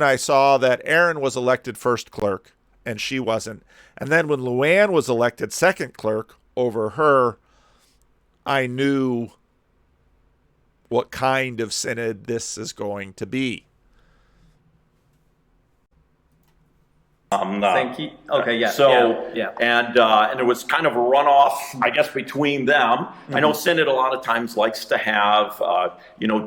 Speaker 1: I saw that Aaron was elected first clerk and she wasn't, and then when Luann was elected second clerk over her, I knew what kind of synod this is going to be.
Speaker 3: Thank you. Okay, yeah.
Speaker 4: So,
Speaker 3: yeah.
Speaker 4: And it was kind of a runoff, I guess, between them. Mm-hmm. I know Synod a lot of times likes to have,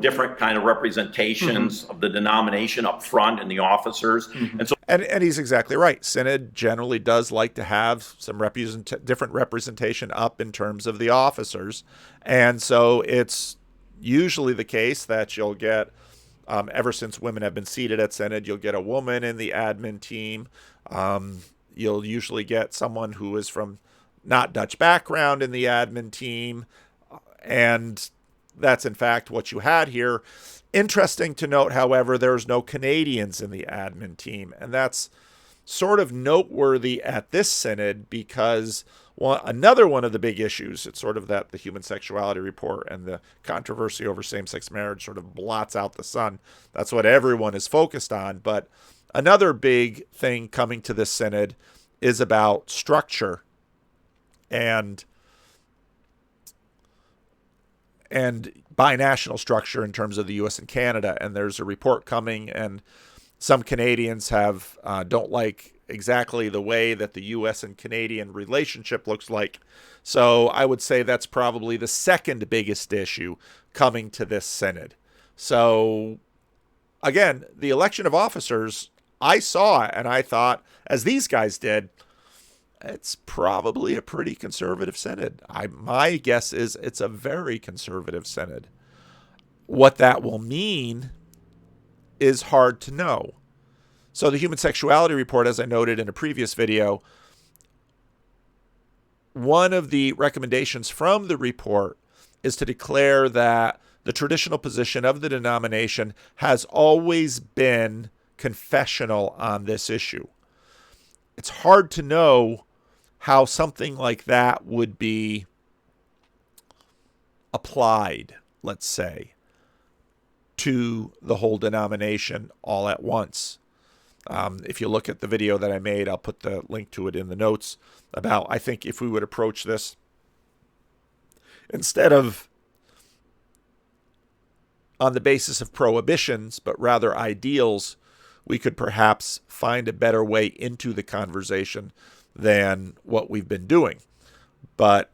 Speaker 4: different kind of representations of the denomination up front and the officers. Mm-hmm. And so,
Speaker 1: and he's exactly right. Synod generally does like to have some different representation up in terms of the officers. And so it's usually the case that you'll get, ever since women have been seated at Synod, you'll get a woman in the admin team. You'll usually get someone who is from not Dutch background in the admin team. And that's in fact what you had here. Interesting to note, however, there's no Canadians in the admin team. And that's sort of noteworthy at this Synod because another one of the big issues, it's sort of that the human sexuality report and the controversy over same-sex marriage sort of blots out the sun. That's what everyone is focused on. But another big thing coming to this Synod is about structure and binational structure in terms of the U.S. and Canada. And there's a report coming, and some Canadians don't like exactly the way that the U.S. and Canadian relationship looks like. So I would say that's probably the second biggest issue coming to this synod. So again, the election of officers, I saw it and I thought, as these guys did, it's probably a pretty conservative synod. My guess is it's a very conservative synod. What that will mean is hard to know. So the human sexuality report, as I noted in a previous video, one of the recommendations from the report is to declare that the traditional position of the denomination has always been confessional on this issue. It's hard to know how something like that would be applied, let's say, to the whole denomination all at once. If you look at the video that I made, I'll put the link to it in the notes about, I think if we would approach this instead of on the basis of prohibitions, but rather ideals, we could perhaps find a better way into the conversation than what we've been doing. But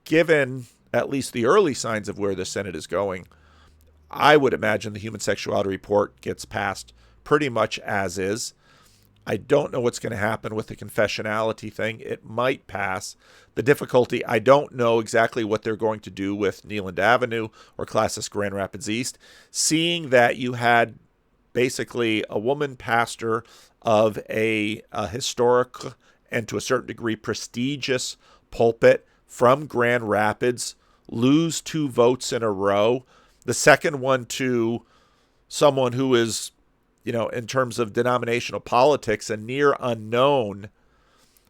Speaker 1: given at least the early signs of where the Synod is going, I would imagine the human sexuality report gets passed pretty much as is. I don't know what's going to happen with the confessionality thing. It might pass. The difficulty, I don't know exactly what they're going to do with Neeland Avenue or Classis Grand Rapids East. Seeing that you had basically a woman pastor of a historic and to a certain degree prestigious pulpit from Grand Rapids lose 2 votes in a row. The second one to someone who is, in terms of denominational politics, a near unknown,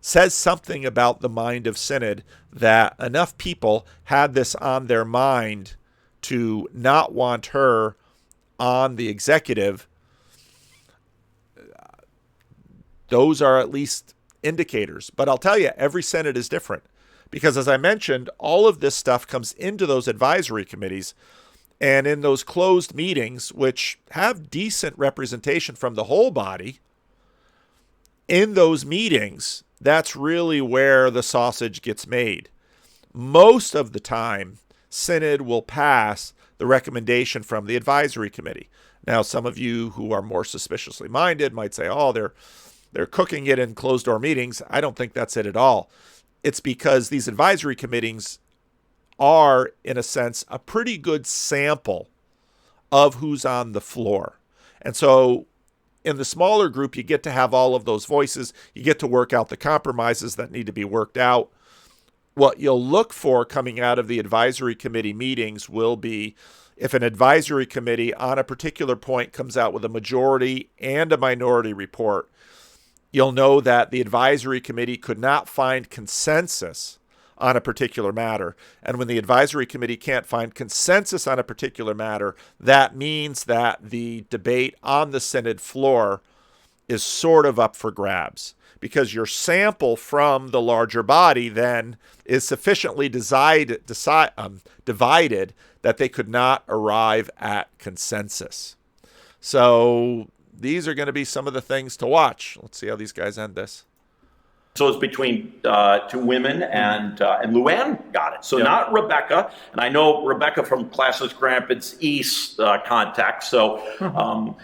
Speaker 1: says something about the mind of Synod that enough people had this on their mind to not want her on the executive. Those are at least indicators. But I'll tell you, every Synod is different because, as I mentioned, all of this stuff comes into those advisory committees. And in those closed meetings, which have decent representation from the whole body, in those meetings, that's really where the sausage gets made. Most of the time, Synod will pass the recommendation from the advisory committee. Now, some of you who are more suspiciously minded might say, oh, they're cooking it in closed-door meetings. I don't think that's it at all. It's because these advisory committees are, in a sense, a pretty good sample of who's on the floor. And so in the smaller group, you get to have all of those voices. You get to work out the compromises that need to be worked out. What you'll look for coming out of the advisory committee meetings will be if an advisory committee on a particular point comes out with a majority and a minority report, you'll know that the advisory committee could not find consensus on a particular matter. And when the advisory committee can't find consensus on a particular matter, that means that the debate on the Synod floor is sort of up for grabs because your sample from the larger body then is sufficiently divided that they could not arrive at consensus. So these are going to be some of the things to watch. Let's see how these guys end this.
Speaker 4: So it's between 2 women, and Luann got it. So not Rebecca, and I know Rebecca from Classis Grand Rapids East contact. So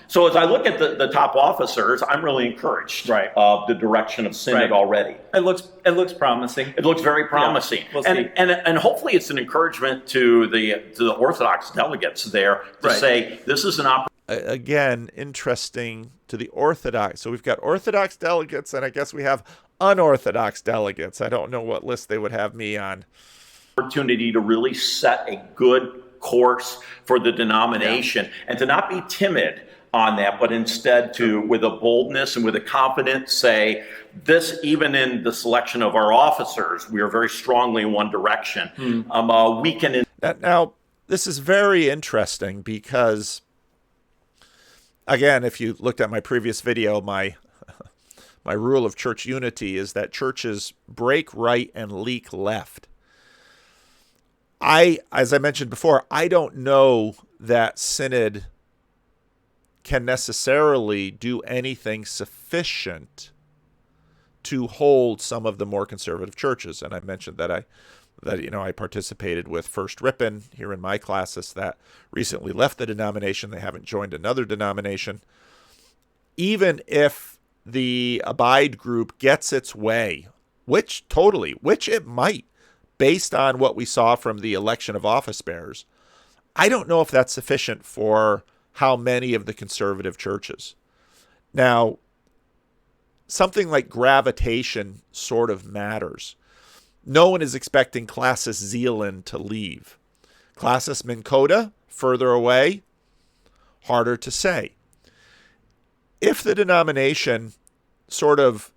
Speaker 4: so as I look at the top officers, I'm really encouraged of the direction of Synod already.
Speaker 3: It looks promising.
Speaker 4: It looks very promising,
Speaker 3: we'll see.
Speaker 4: And hopefully it's an encouragement to the Orthodox delegates there to say this is an opportunity.
Speaker 1: Again, interesting to the Orthodox. So we've got Orthodox delegates, and I guess we have unorthodox delegates. I don't know what list they would have me on.
Speaker 4: Opportunity to really set a good course for the denomination and to not be timid on that, but instead to, with a boldness and with a confidence, say this, even in the selection of our officers, we are very strongly in one direction. We can.
Speaker 1: Now, this is very interesting because, again, if you looked at my previous video, my rule of church unity is that churches break right and leak left. As I mentioned before, I don't know that Synod can necessarily do anything sufficient to hold some of the more conservative churches. And I mentioned that I participated with First Ripon here in my classes that recently left the denomination. They haven't joined another denomination. Even if the Abide group gets its way, which it might, based on what we saw from the election of office bearers, I don't know if that's sufficient for how many of the conservative churches. Now, something like gravitation sort of matters. No one is expecting Classis Zeeland to leave. Classis Minn Kota, further away, harder to say. If the denomination sort of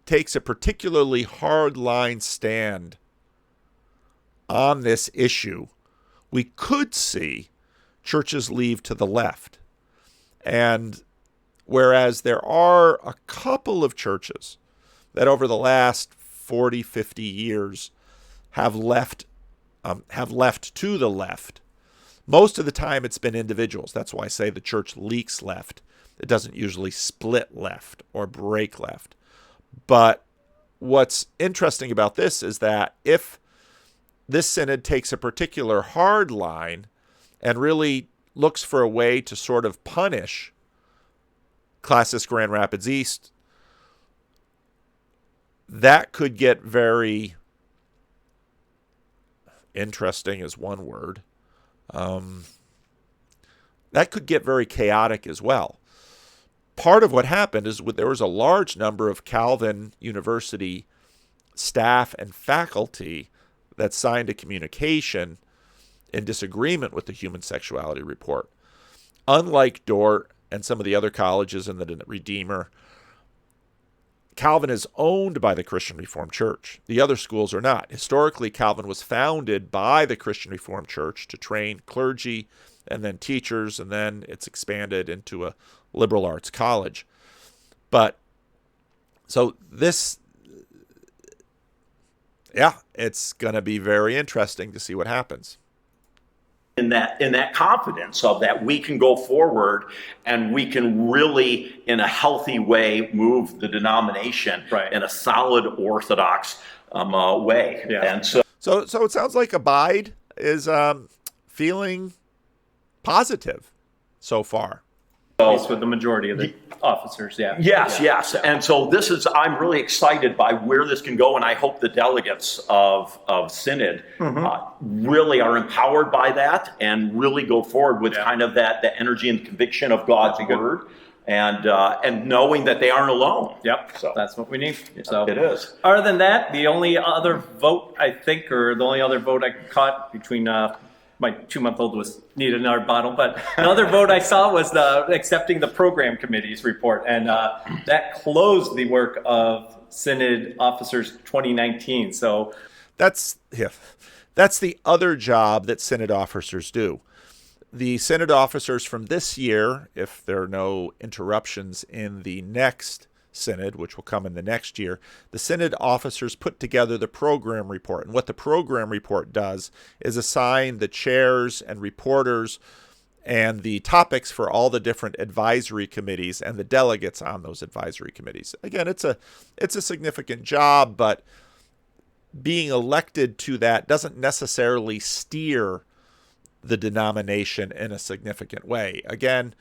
Speaker 1: takes a particularly hard-line stand on this issue, we could see churches leave to the left. And whereas there are a couple of churches that over the last 40, 50 years have left to the left, most of the time it's been individuals. That's why I say the church leaks left. It doesn't usually split left or break left. But what's interesting about this is that if this synod takes a particular hard line and really looks for a way to sort of punish Classis Grand Rapids East, that could get very interesting is one word. That could get very chaotic as well. Part of what happened is there was a large number of Calvin University staff and faculty that signed a communication in disagreement with the Human Sexuality Report. Unlike Dort and some of the other colleges in the Redeemer, Calvin is owned by the Christian Reformed Church. The other schools are not. Historically, Calvin was founded by the Christian Reformed Church to train clergy and then teachers, and then it's expanded into a liberal arts college. But so this, it's going to be very interesting to see what happens.
Speaker 4: In that confidence of that we can go forward and we can really, in a healthy way, move the denomination in a solid Orthodox way. Yeah. And so
Speaker 1: it sounds like Abide is feeling positive so far.
Speaker 3: At least with the majority of the officers,
Speaker 4: Yes. And so I'm really excited by where this can go, and I hope the delegates of Synod really are empowered by that and really go forward with kind of the energy and conviction of God's word, and knowing that they aren't alone.
Speaker 3: Yep. So that's what we need. So
Speaker 4: it is.
Speaker 3: Other than that, the only other vote I caught between my 2-month-old needed another bottle, but another vote I saw was accepting the program committee's report, and that closed the work of Synod Officers 2019. So
Speaker 1: that's the other job that Synod officers do. The Synod officers from this year, if there are no interruptions in the next Synod, which will come in the next year, the Synod officers put together the program report. And what the program report does is assign the chairs and reporters and the topics for all the different advisory committees and the delegates on those advisory committees. Again, it's a significant job, but being elected to that doesn't necessarily steer the denomination in a significant way. Again,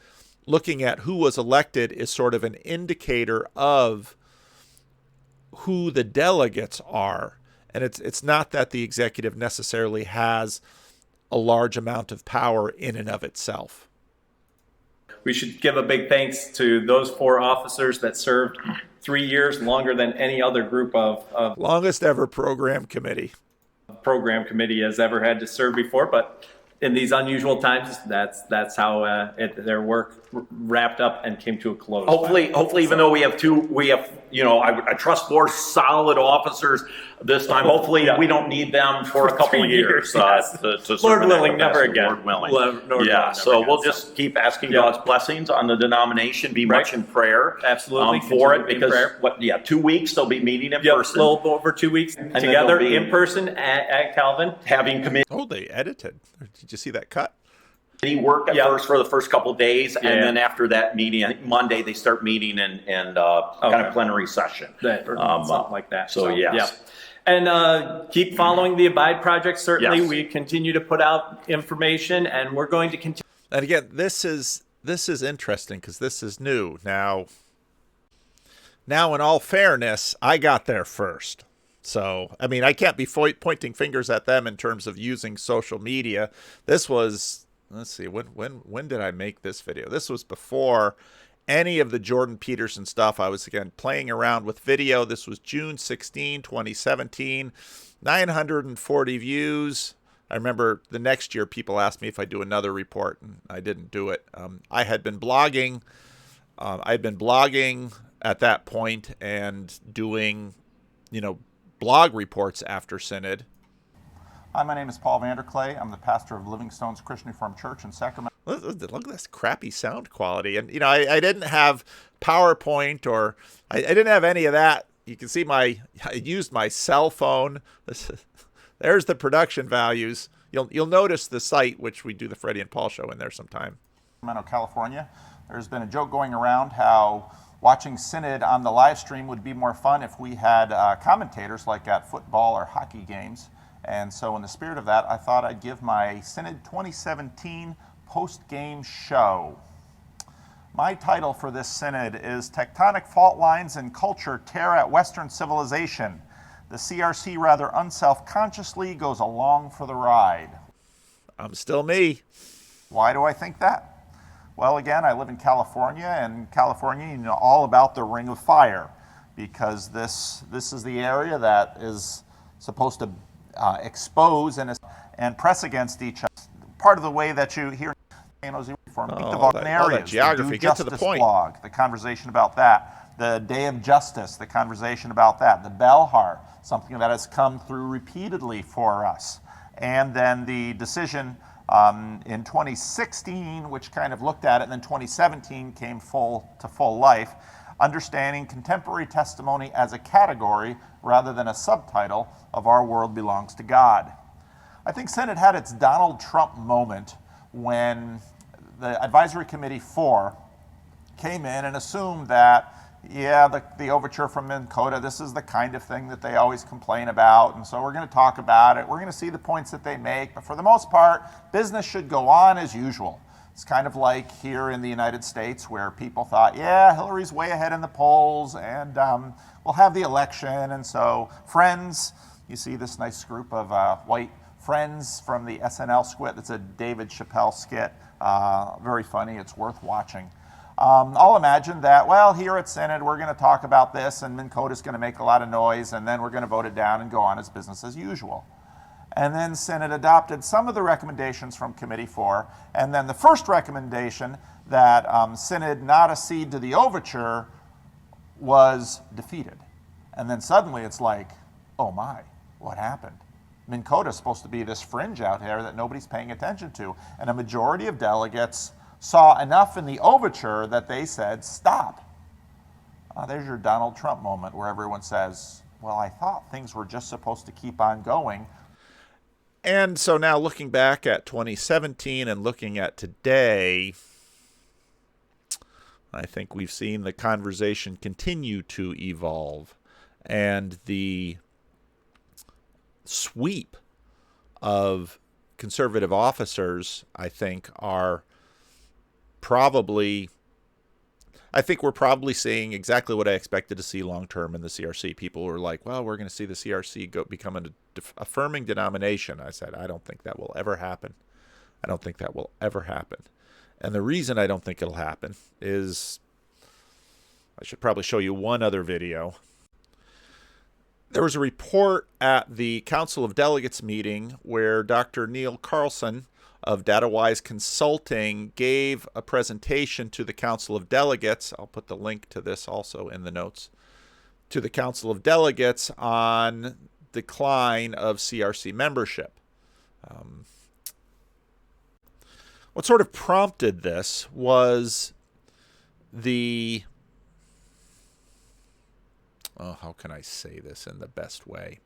Speaker 1: looking at who was elected is sort of an indicator of who the delegates are. And it's not that the executive necessarily has a large amount of power in and of itself.
Speaker 3: We should give a big thanks to those 4 officers that served 3 years, longer than any other group of
Speaker 1: longest ever program committee
Speaker 3: has ever had to serve before. But in these unusual times, that's how their work wrapped up and came to a close.
Speaker 4: Hopefully, even though we have I trust 4 solid officers this time. Hopefully, we don't need them for a couple of years. To
Speaker 3: Lord willing, never again.
Speaker 4: Lord willing. So we'll just keep asking God's blessings on the denomination. Be much in prayer.
Speaker 3: Absolutely.
Speaker 4: For it, because 2 weeks they'll be meeting in person.
Speaker 3: A little over 2 weeks together in person at Calvin.
Speaker 4: Having committee.
Speaker 1: Oh, they edited. Did you see that cut?
Speaker 4: work at
Speaker 3: Yep.
Speaker 4: first for the first couple of days,
Speaker 3: Yeah.
Speaker 4: and then after that meeting, I think Monday they start meeting and kind of plenary session.
Speaker 3: Something like that.
Speaker 4: So yes.
Speaker 3: Yeah. And keep following the Abide Project. Certainly,
Speaker 4: Yes.
Speaker 3: we continue to put out information, and we're going to continue.
Speaker 1: And again, this is interesting because this is new. Now, in all fairness, I got there first. So, I mean, I can't be pointing fingers at them in terms of using social media. This was, let's see, when did I make this video? This was before any of the Jordan Peterson stuff. I was, again, playing around with video. This was June 16, 2017, 940 views. I remember the next year people asked me if I'd do another report, and I didn't do it. I had been blogging. I'd been blogging at that point and doing, blog reports after Synod.
Speaker 7: Hi, my name is Paul Vanderclay. I'm the pastor of Livingstone's Christian Reformed Church in Sacramento.
Speaker 1: Look at this crappy sound quality. And, I didn't have PowerPoint or I didn't have any of that. You can see I used my cell phone. There's the production values. You'll notice the site, which we do the Freddie and Paul show in there sometime.
Speaker 7: Sacramento, California. There's been a joke going around how watching Synod on the live stream would be more fun if we had commentators like at football or hockey games. And so in the spirit of that, I thought I'd give my Synod 2017 post-game show. My title for this Synod is Tectonic Fault Lines and Culture Tear at Western Civilization. The CRC rather unself-consciously goes along for the ride.
Speaker 1: I'm still me.
Speaker 7: Why do I think that? Well, again, I live in California, and California, you know all about the Ring of Fire, because this is the area that is supposed to expose and press against each other. Part of the way that you hear Reform,
Speaker 1: all that geography, get to the point.
Speaker 7: Blog, the conversation about that. The Day of Justice, the conversation about that. The Belhar, something that has come through repeatedly for us. And then the decision in 2016, which kind of looked at it, and then 2017 came to full life, understanding contemporary testimony as a category rather than a subtitle of Our World Belongs to God. I think Synod had its Donald Trump moment when the Advisory Committee 4 came in and assumed that, the overture from Minn Kota, this is the kind of thing that they always complain about, and so we're going to talk about it. We're going to see the points that they make, but for the most part, business should go on as usual. It's kind of like here in the United States where people thought, Hillary's way ahead in the polls, and we'll have the election, and so Friends, you see this nice group of white friends from the SNL skit. It's a David Chappelle skit, very funny, it's worth watching. I'll imagine that, here at Synod, we're going to talk about this, and Minn Kota's going to make a lot of noise, and then we're going to vote it down and go on as business as usual. And then Synod adopted some of the recommendations from Committee 4, and then the first recommendation that Synod not accede to the overture was defeated. And then suddenly it's like, oh my, what happened? Minn Kota's supposed to be this fringe out here that nobody's paying attention to, and a majority of delegates saw enough in the overture that they said, stop. There's your Donald Trump moment where everyone says, well, I thought things were just supposed to keep on going.
Speaker 1: And so now looking back at 2017 and looking at today, I think we've seen the conversation continue to evolve, and the sweep of conservative officers, I think, we're probably seeing exactly what I expected to see long term in the CRC. People were like, well, we're going to see the CRC become an affirming denomination. I said, I don't think that will ever happen. I don't think that will ever happen. And the reason I don't think it'll happen is, I should probably show you one other video. There was a report at the Council of Delegates meeting where Dr. Neil Carlson of DataWise Consulting gave a presentation to the Council of Delegates. I'll put the link to this also in the notes. To the Council of Delegates on decline of CRC membership. What sort of prompted this was how can I say this in the best way?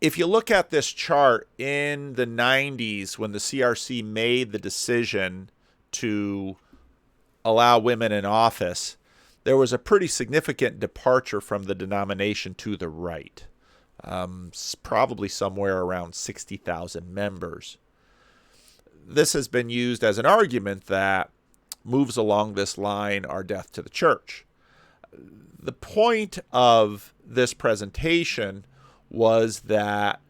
Speaker 1: if you look at this chart in the 90s, when the CRC made the decision to allow women in office, there was a pretty significant departure from the denomination to the right, probably somewhere around 60,000 members. This has been used as an argument that moves along this line are death to the church. The point of this presentation was that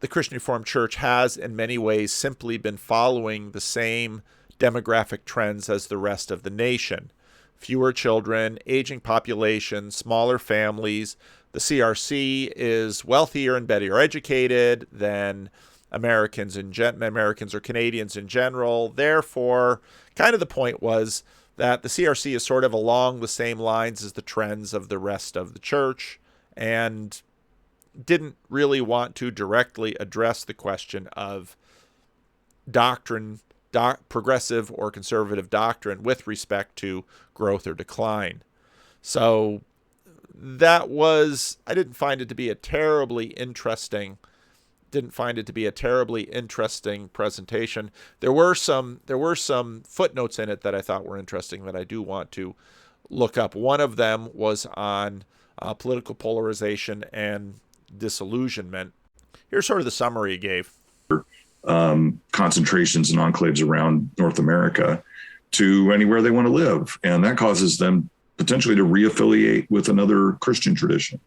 Speaker 1: the Christian Reformed Church has in many ways simply been following the same demographic trends as the rest of the nation. Fewer children, aging population, smaller families. The CRC is wealthier and better educated than Americans or Canadians in general. Therefore, kind of the point was that the CRC is sort of along the same lines as the trends of the rest of the church, and didn't really want to directly address the question of doctrine, progressive or conservative doctrine with respect to growth or decline. So I didn't find it to be a terribly interesting presentation. There were some footnotes in it that I thought were interesting that I do want to look up. One of them was on political polarization and disillusionment. Here's sort of the summary he gave.
Speaker 8: Concentrations and enclaves around North America to anywhere they want to live. And that causes them potentially to reaffiliate with another Christian tradition.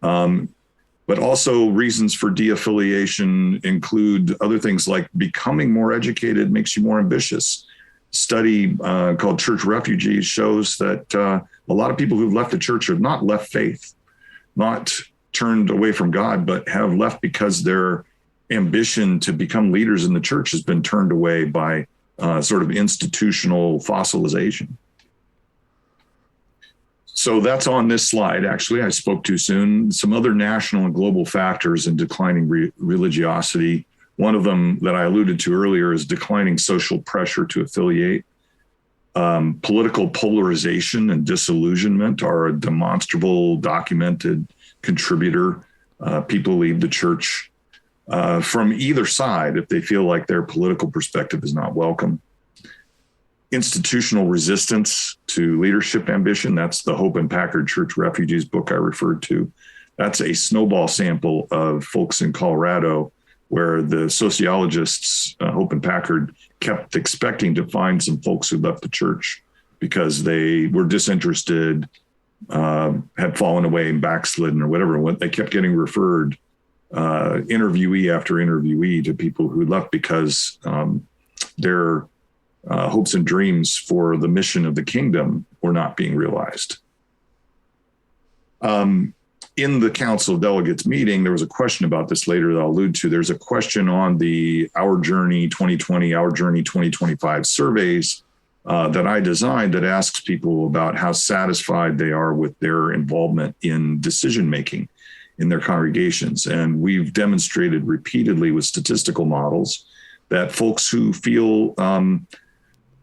Speaker 8: But also reasons for de-affiliation include other things like becoming more educated makes you more ambitious. Study called Church Refugees shows that a lot of people who've left the church have not left faith, not turned away from God, but have left because their ambition to become leaders in the church has been turned away by sort of institutional fossilization. So that's on this slide. Actually, I spoke too soon. Some other national and global factors in declining religiosity. One of them that I alluded to earlier is declining social pressure to affiliate. Political polarization and disillusionment are a demonstrable, documented contributor. People leave the church from either side if they feel like their political perspective is not welcome. Institutional resistance to leadership ambition. That's the Hope and Packard Church Refugees book I referred to. That's a snowball sample of folks in Colorado where the sociologists, Hope and Packard, kept expecting to find some folks who left the church because they were disinterested, had fallen away and backslidden or whatever. They kept getting referred interviewee after interviewee to people who left because their hopes and dreams for the mission of the kingdom were not being realized. In the Council of Delegates meeting, there was a question about this later that I'll allude to. There's a question on the Our Journey 2020, Our Journey 2025 surveys that I designed that asks people about how satisfied they are with their involvement in decision-making in their congregations. And we've demonstrated repeatedly with statistical models that folks who feel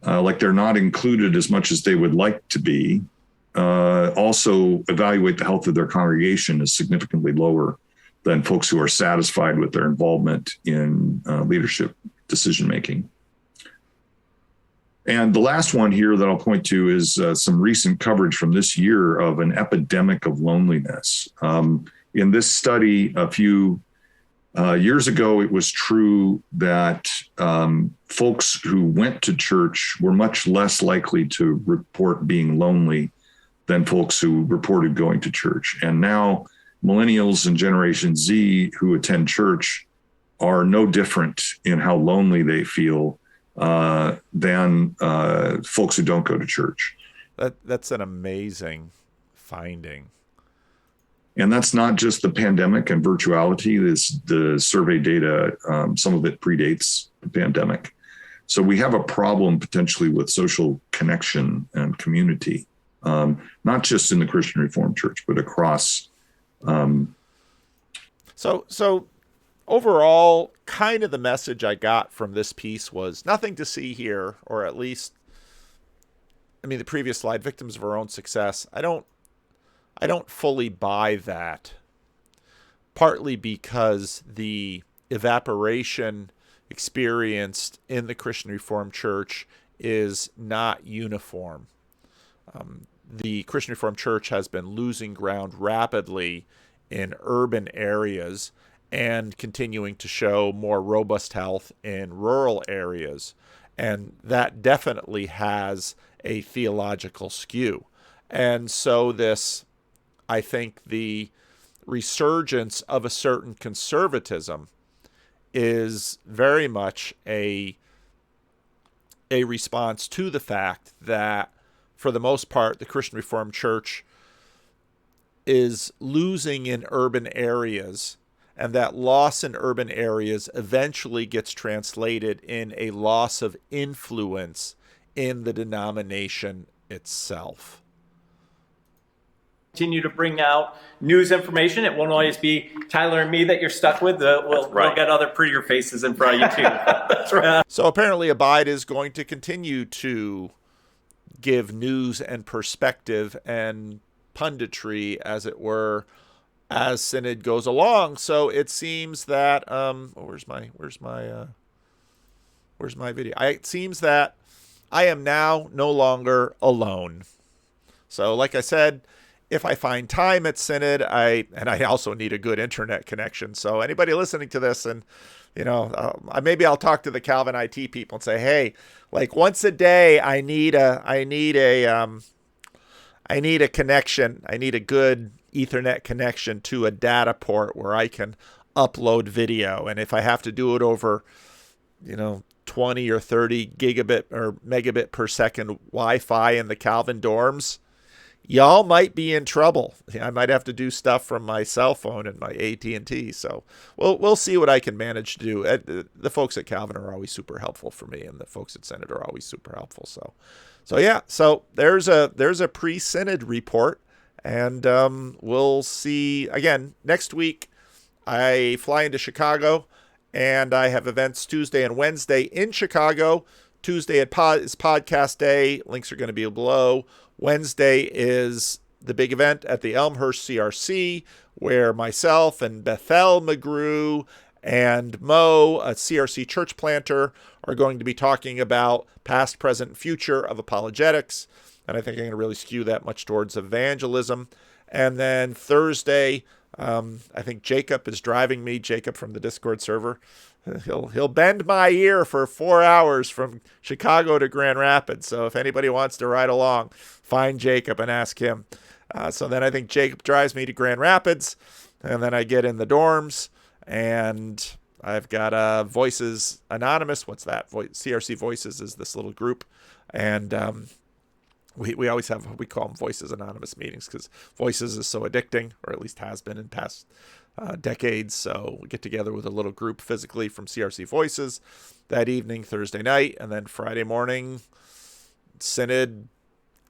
Speaker 8: like they're not included as much as they would like to be, also evaluate the health of their congregation as significantly lower than folks who are satisfied with their involvement in leadership decision-making. And the last one here that I'll point to is some recent coverage from this year of an epidemic of loneliness. In this study, a few years ago, it was true that folks who went to church were much less likely to report being lonely than folks who reported going to church. And now millennials and Generation Z who attend church are no different in how lonely they feel than folks who don't go to church.
Speaker 1: That's an amazing finding.
Speaker 8: And that's not just the pandemic and virtuality. The survey data, some of it predates the pandemic. So we have a problem potentially with social connection and community, not just in the Christian Reformed Church, but across.
Speaker 1: So overall, kind of the message I got from this piece was nothing to see here, or at least, the previous slide, victims of our own success. I don't fully buy that. partly because the evaporation experienced in the Christian Reformed Church is not uniform. The Christian Reformed Church has been losing ground rapidly in urban areas and continuing to show more robust health in rural areas. And that definitely has a theological skew. And so I think the resurgence of a certain conservatism is very much a response to the fact that, for the most part, the Christian Reformed Church is losing in urban areas, and that loss in urban areas eventually gets translated in a loss of influence in the denomination itself.
Speaker 3: Continue to bring out news information. It won't always be Tyler and me that you're stuck with. We'll get other prettier faces in front of you too. That's right.
Speaker 1: So apparently Abide is going to continue to give news and perspective and punditry, as it were, as Synod goes along. So it seems that where's my video? It seems that I am now no longer alone. So like I said, if I find time at Synod, I also need a good internet connection. So anybody listening to this, and maybe I'll talk to the Calvin IT people and say, hey, like once a day, I need a connection. I need a good Ethernet connection to a data port where I can upload video. And if I have to do it over, 20 or 30 gigabit or megabit per second Wi-Fi in the Calvin dorms, y'all might be in trouble. I might have to do stuff from my cell phone and my AT&T. So we'll see what I can manage to do. The folks at Calvin are always super helpful for me, and the folks at Synod are always super helpful. So yeah. So there's a pre-Synod report, and we'll see again next week. I fly into Chicago, and I have events Tuesday and Wednesday in Chicago. Tuesday is podcast day. Links are going to be below. Wednesday is the big event at the Elmhurst CRC, where myself and Bethel McGrew and Mo, a CRC church planter, are going to be talking about past, present, and future of apologetics. And I think I'm going to really skew that much towards evangelism. And then Thursday, I think Jacob is driving me, Jacob from the Discord server. He'll bend my ear for 4 hours from Chicago to Grand Rapids. So if anybody wants to ride along, find Jacob and ask him. So then I think Jacob drives me to Grand Rapids, and then I get in the dorms, and I've got Voices Anonymous. What's that? CRC Voices is this little group, and we always have, we call them Voices Anonymous meetings because Voices is so addicting, or at least has been in past decades. So we get together with a little group physically from CRC Voices that evening, Thursday night, and then Friday morning, Synod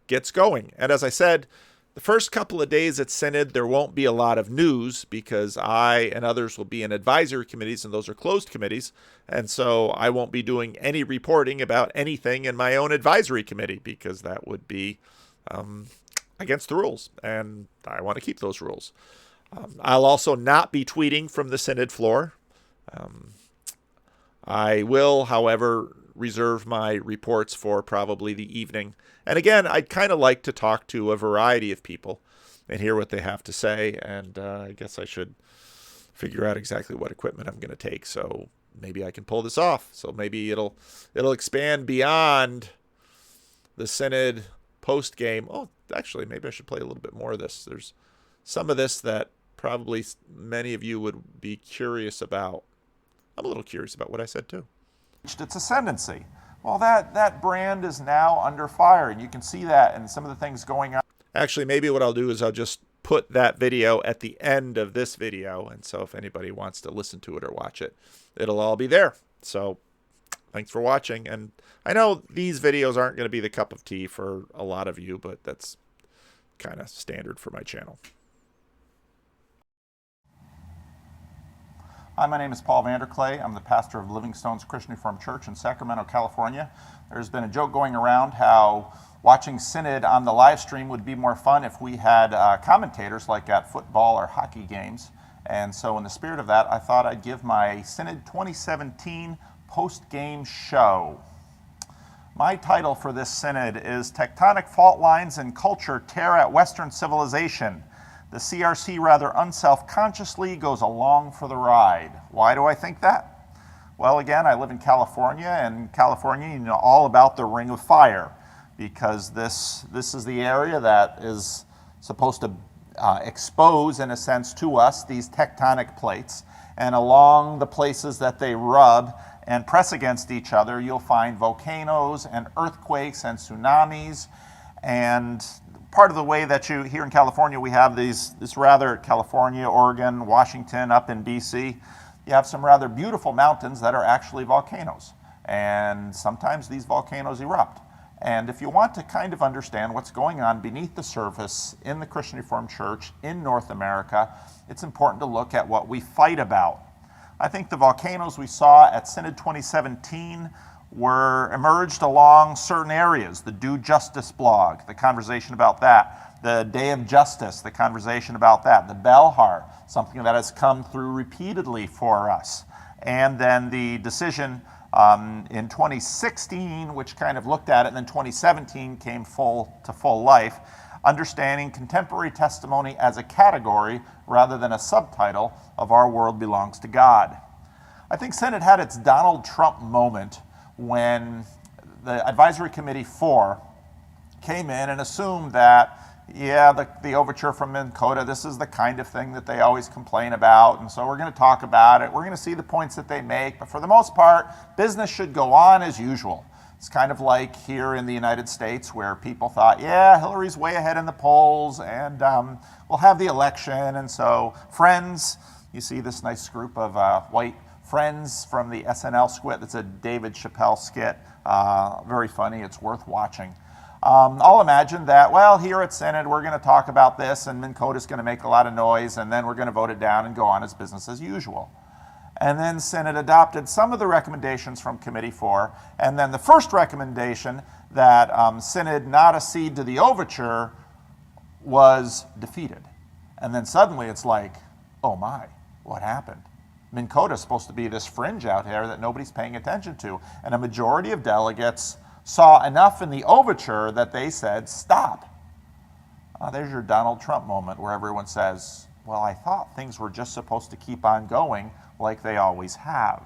Speaker 1: gets going. And as I said, the first couple of days at Synod, there won't be a lot of news because I and others will be in advisory committees, and those are closed committees. And so I won't be doing any reporting about anything in my own advisory committee because that would be against the rules. And I want to keep those rules. I'll also not be tweeting from the Synod floor. I will, however, reserve my reports for probably the evening. And again, I'd kind of like to talk to a variety of people and hear what they have to say. And I guess I should figure out exactly what equipment I'm going to take. So maybe I can pull this off. So maybe it'll expand beyond the Synod post game. Oh, actually, maybe I should play a little bit more of this. There's some of this that probably many of you would be curious about. I'm a little curious about what I said too.
Speaker 7: Its ascendancy. Well, that brand is now under fire, and you can see that in some of the things going on.
Speaker 1: Actually, maybe what I'll do is I'll just put that video at the end of this video, and so if anybody wants to listen to it or watch it, it'll all be there. So thanks for watching, and I know these videos aren't going to be the cup of tea for a lot of you, but that's kind of standard for my channel.
Speaker 7: Hi, my name is Paul Vanderclay. I'm the pastor of Livingstone's Christian Reformed Church in Sacramento, California. There's been a joke going around how watching Synod on the live stream would be more fun if we had commentators like at football or hockey games. And so in the spirit of that, I thought I'd give my Synod 2017 post-game show. My title for this synod is Tectonic Fault Lines and Culture Tear at Western Civilization. The CRC rather unself-consciously goes along for the ride. Why do I think that? Well, again, I live in California, and California, you know all about the Ring of Fire, because this is the area that is supposed to expose, in a sense, to us these tectonic plates. And along the places that they rub and press against each other, you'll find volcanoes and earthquakes and tsunamis. And part of the way that you, here in California, we have this rather, California, Oregon, Washington, up in BC, you have some rather beautiful mountains that are actually volcanoes. And sometimes these volcanoes erupt. And if you want to kind of understand what's going on beneath the surface in the Christian Reformed Church in North America, it's important to look at what we fight about. I think the volcanoes we saw at Synod 2017 emerged along certain areas. The Do Justice blog, the conversation about that. The Day of Justice, the conversation about that. The Belhar, something that has come through repeatedly for us. And then the decision in 2016, which kind of looked at it, and then 2017 came to full life, understanding contemporary testimony as a category rather than a subtitle of Our World Belongs to God. I think Synod had its Donald Trump moment when the Advisory Committee 4 came in and assumed that, yeah, the overture from Minn Kota, this is the kind of thing that they always complain about, and so we're going to talk about it. We're going to see the points that they make, but for the most part, business should go on as usual. It's kind of like here in the United States where people thought, yeah, Hillary's way ahead in the polls, and we'll have the election, and so Friends, you see this nice group of white friends from the SNL skit. That's a David Chappelle skit. Very funny. It's worth watching. I'll imagine that, well, here at Synod, we're going to talk about this, and Minn Kota's going to make a lot of noise, and then we're going to vote it down and go on as business as usual. And then Synod adopted some of the recommendations from Committee 4, and then the first recommendation that Synod not accede to the overture was defeated. And then suddenly it's like, oh my, what happened? Minn Kota's supposed to be this fringe out here that nobody's paying attention to. And a majority of delegates saw enough in the overture that they said, stop. There's your Donald Trump moment where everyone says, well, I thought things were just supposed to keep on going like they always have.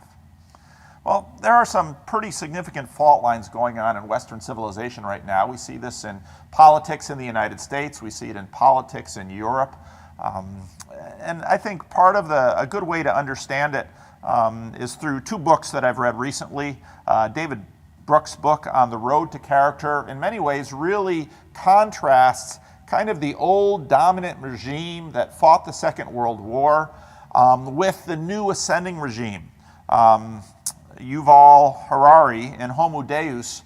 Speaker 7: Well, there are some pretty significant fault lines going on in Western civilization right now. We see this in politics in the United States. We see it in politics in Europe. And I think part of a good way to understand it is through two books that I've read recently. David Brooks' book on the road to character in many ways really contrasts kind of the old dominant regime that fought the Second World War with the new ascending regime. Yuval Harari in Homo Deus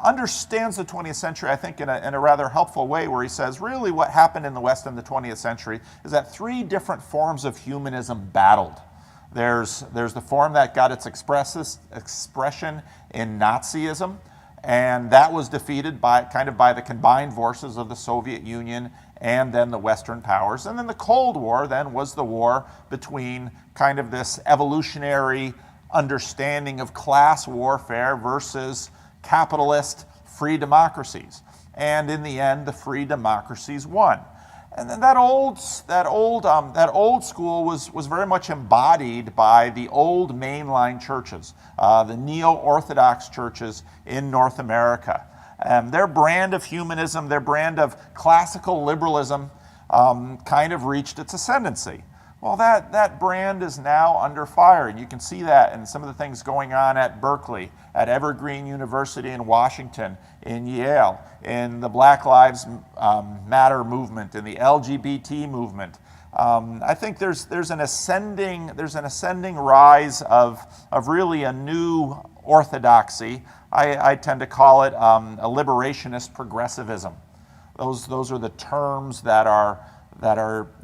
Speaker 7: understands the 20th century, I think, in a rather helpful way, where he says really what happened in the West in the 20th century is that three different forms of humanism battled. There's the form that got its expression in Nazism, and that was defeated by the combined forces of the Soviet Union and then the Western powers. And then the Cold War then was the war between kind of this evolutionary understanding of class warfare versus capitalist free democracies. And in the end, the free democracies won. And then that old school was very much embodied by the old mainline churches, the neo-Orthodox churches in North America. Their brand of humanism, their brand of classical liberalism kind of reached its ascendancy. Well, that brand is now under fire, and you can see that in some of the things going on at Berkeley, at Evergreen University in Washington, in Yale, in the Black Lives Matter movement, in the LGBT movement. I think there's an ascending rise of really a new orthodoxy. I tend to call it a liberationist progressivism. Those are the terms that are,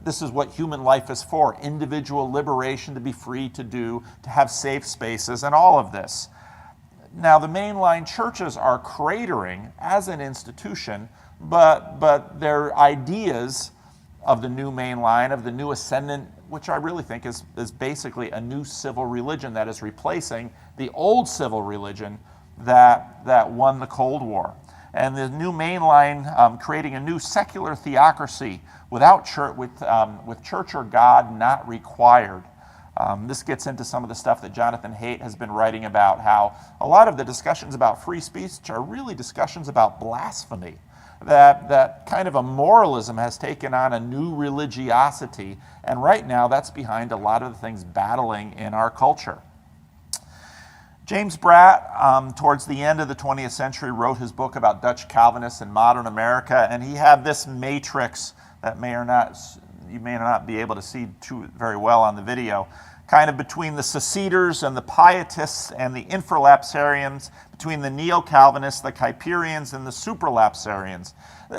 Speaker 7: this is what human life is for: individual liberation, to be free to have safe spaces, and all of this. Now, the mainline churches are cratering as an institution, but their ideas of the new mainline, of the new ascendant which I really think is basically a new civil religion that is replacing the old civil religion that won the Cold War. And the new mainline creating a new secular theocracy without church, with church or God not required. This gets into some of the stuff that Jonathan Haidt has been writing about, how a lot of the discussions about free speech are really discussions about blasphemy. That kind of a moralism has taken on a new religiosity, and right now that's behind a lot of the things battling in our culture. James Bratt, towards the end of the 20th century, wrote his book about Dutch Calvinists in modern America, and he had this matrix that you may not be able to see very well on the video, kind of between the seceders and the pietists and the infralapsarians, between the neo-Calvinists, the Kuyperians, and the supralapsarians.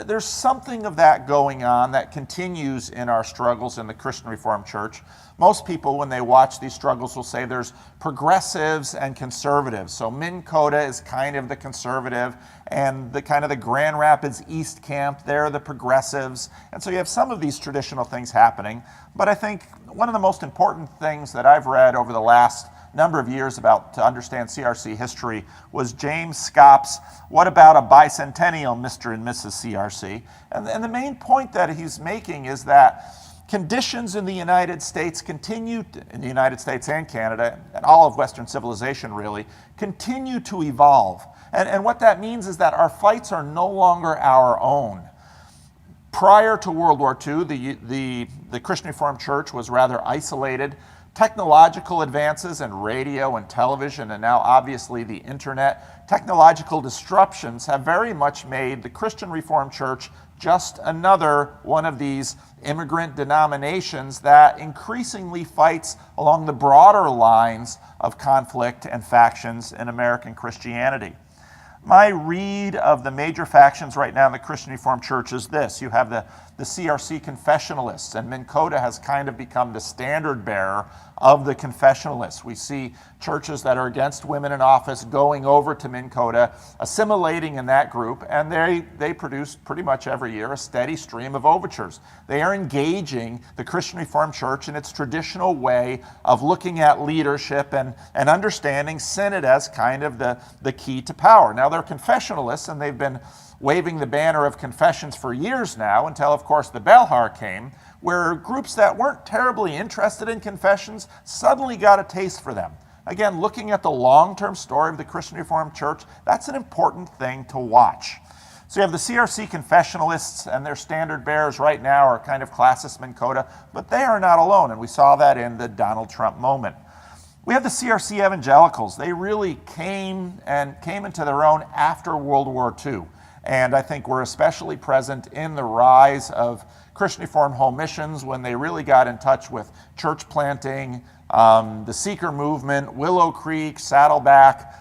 Speaker 7: There's something of that going on that continues in our struggles in the Christian Reformed Church. Most people, when they watch these struggles, will say there's progressives and conservatives. So Minn Kota is kind of the conservative, and the kind of the Grand Rapids East Camp, they're the progressives. And so you have some of these traditional things happening. But I think one of the most important things that I've read over the last number of years to understand CRC history was James Scopp's What About a Bicentennial, Mr. and Mrs. CRC? And the main point that he's making is that conditions in the United States in the United States and Canada, and all of Western civilization really, continue to evolve. And what that means is that our fights are no longer our own. Prior to World War II, the Christian Reformed Church was rather isolated. Technological advances in radio and television, and now obviously the internet, technological disruptions have very much made the Christian Reformed Church just another one of these immigrant denominations that increasingly fights along the broader lines of conflict and factions in American Christianity. My read of the major factions right now in the Christian Reformed Church is this. You have the CRC confessionalists, and Minn Kota has kind of become the standard bearer of the confessionalists. We see churches that are against women in office going over to Minn Kota, assimilating in that group, and they produce pretty much every year a steady stream of overtures. They are engaging the Christian Reformed Church in its traditional way of looking at leadership and understanding synod as kind of the key to power. Now, they're confessionalists, and they've been waving the banner of confessions for years now, until, of course, the Belhar came, where groups that weren't terribly interested in confessions suddenly got a taste for them. Again, looking at the long-term story of the Christian Reformed Church, that's an important thing to watch. So you have the CRC confessionalists, and their standard bearers right now are kind of classicist Minn Kota, but they are not alone, and we saw that in the Donald Trump moment. We have the CRC evangelicals. They really came into their own after World War II. And I think we're especially present in the rise of Christian Reformed home missions when they really got in touch with church planting, the Seeker movement, Willow Creek, Saddleback.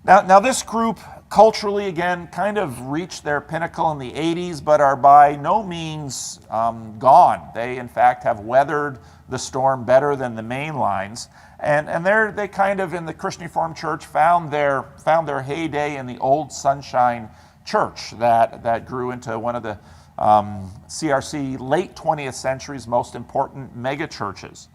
Speaker 7: Now this group culturally, again, kind of reached their pinnacle in the 80s, but are by no means gone. They, in fact, have weathered the storm better than the main lines. And they kind of, in the Christian Reformed Church, found their heyday in the old Sunshine Church that grew into one of the CRC late 20th century's most important mega churches.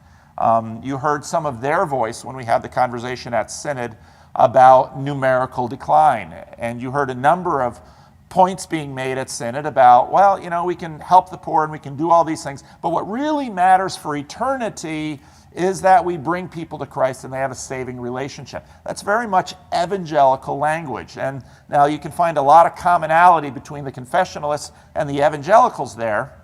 Speaker 7: You heard some of their voice when we had the conversation at Synod about numerical decline. And you heard a number of points being made at Synod about, well, we can help the poor and we can do all these things, but what really matters for eternity is that we bring people to Christ and they have a saving relationship. That's very much evangelical language. And now you can find a lot of commonality between the confessionalists and the evangelicals there,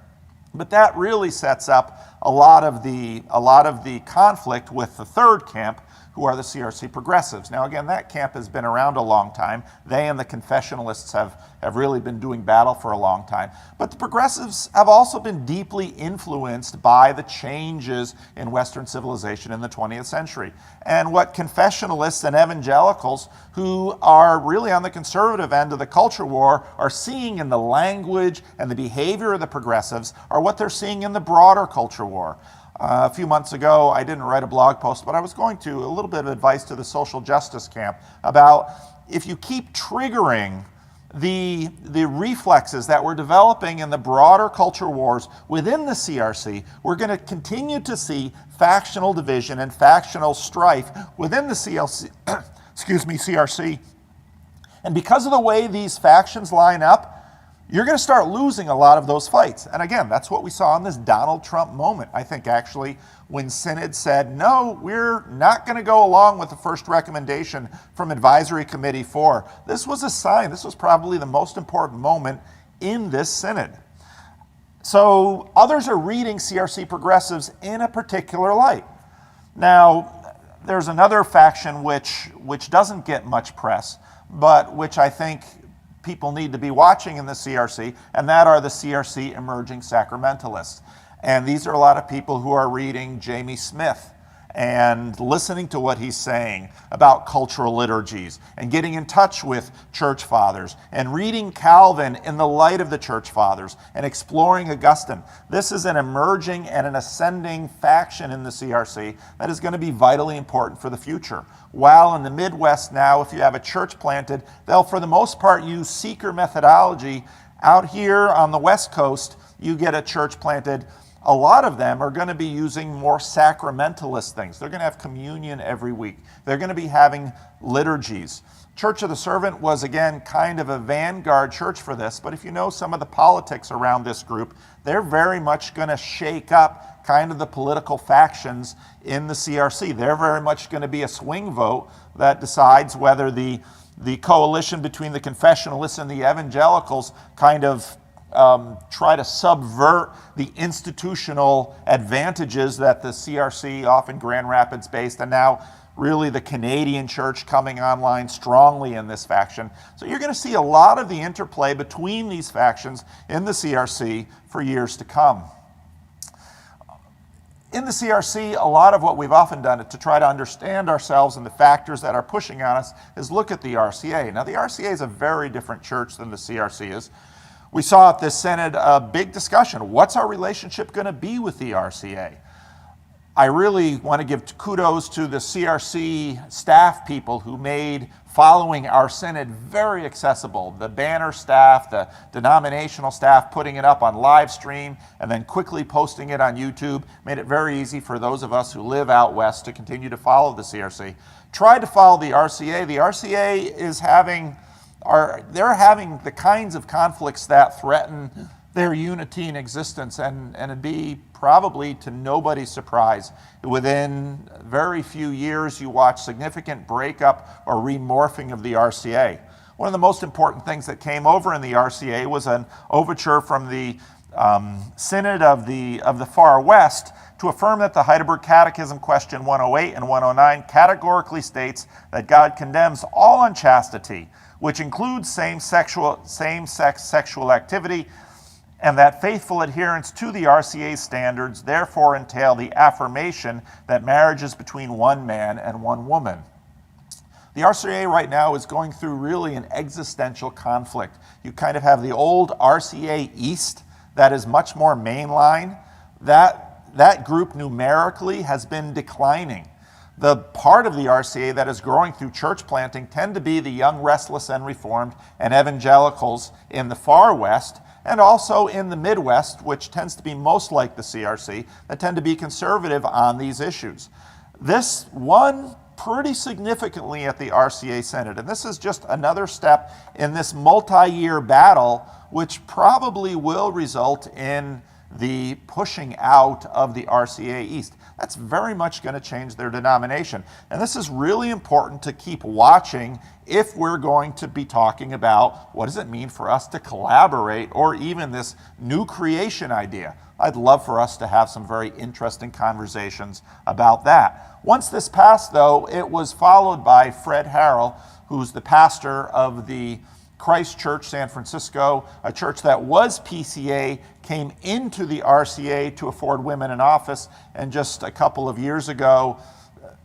Speaker 7: but that really sets up a lot of the conflict with the third camp, who are the CRC progressives. Now again, that camp has been around a long time. They and the confessionalists have really been doing battle for a long time. But the progressives have also been deeply influenced by the changes in Western civilization in the 20th century. And what confessionalists and evangelicals, who are really on the conservative end of the culture war, are seeing in the language and the behavior of the progressives are what they're seeing in the broader culture war. A few months ago, I didn't write a blog post, but I was going to, a little bit of advice to the social justice camp about if you keep triggering the reflexes that we're developing in the broader culture wars within the CRC, we're going to continue to see factional division and factional strife within the CRC. And because of the way these factions line up, you're going to start losing a lot of those fights. And again, that's what we saw in this Donald Trump moment. I think actually when Synod said, no, we're not going to go along with the first recommendation from Advisory Committee 4, this was a sign. This was probably the most important moment in this Synod. So others are reading CRC progressives in a particular light. Now, there's another faction which doesn't get much press, but which I think people need to be watching in the CRC, and that are the CRC emerging sacramentalists. And these are a lot of people who are reading Jamie Smith and listening to what he's saying about cultural liturgies and getting in touch with church fathers and reading Calvin in the light of the church fathers and exploring Augustine. This is an emerging and an ascending faction in the CRC that is going to be vitally important for the future. While in the Midwest now, if you have a church planted, they'll for the most part use seeker methodology. Out here on the West Coast, you get a church planted, a lot of them are going to be using more sacramentalist things. They're going to have communion every week. They're going to be having liturgies. Church of the Servant was, again, kind of a vanguard church for this, but if you know some of the politics around this group, they're very much going to shake up kind of the political factions in the CRC. They're very much going to be a swing vote that decides whether the coalition between the confessionalists and the evangelicals kind of try to subvert the institutional advantages that the CRC, often Grand Rapids based, and now really the Canadian church coming online strongly in this faction. So you're going to see a lot of the interplay between these factions in the CRC for years to come. In the CRC, a lot of what we've often done to try to understand ourselves and the factors that are pushing on us is look at the RCA. Now the RCA is a very different church than the CRC is. We saw at this Synod a big discussion. What's our relationship going to be with the RCA? I really want to give kudos to the CRC staff people who made following our Synod very accessible. The banner staff, the denominational staff putting it up on live stream and then quickly posting it on YouTube made it very easy for those of us who live out west to continue to follow the CRC. Tried to follow the RCA. The RCA is they're having the kinds of conflicts that threaten their unity and existence, and it'd be probably to nobody's surprise. Within very few years, you watch significant breakup or remorphing of the RCA. One of the most important things that came over in the RCA was an overture from the Synod of the Far West to affirm that the Heidelberg Catechism question 108 and 109 categorically states that God condemns all unchastity, which includes same-sex sexual activity, and that faithful adherence to the RCA's standards therefore entail the affirmation that marriage is between one man and one woman. The RCA right now is going through really an existential conflict. You kind of have the old RCA East that is much more mainline. That group numerically has been declining. The part of the RCA that is growing through church planting tend to be the young, restless, and reformed and evangelicals in the far west, and also in the Midwest, which tends to be most like the CRC, that tend to be conservative on these issues. This won pretty significantly at the RCA Synod, and this is just another step in this multi-year battle, which probably will result in the pushing out of the RCA East. That's very much going to change their denomination. And this is really important to keep watching if we're going to be talking about what does it mean for us to collaborate or even this new creation idea. I'd love for us to have some very interesting conversations about that. Once this passed, though, it was followed by Fred Harrell, who's the pastor of the Christ Church San Francisco, a church that was PCA, came into the RCA to afford women in office, and just a couple of years ago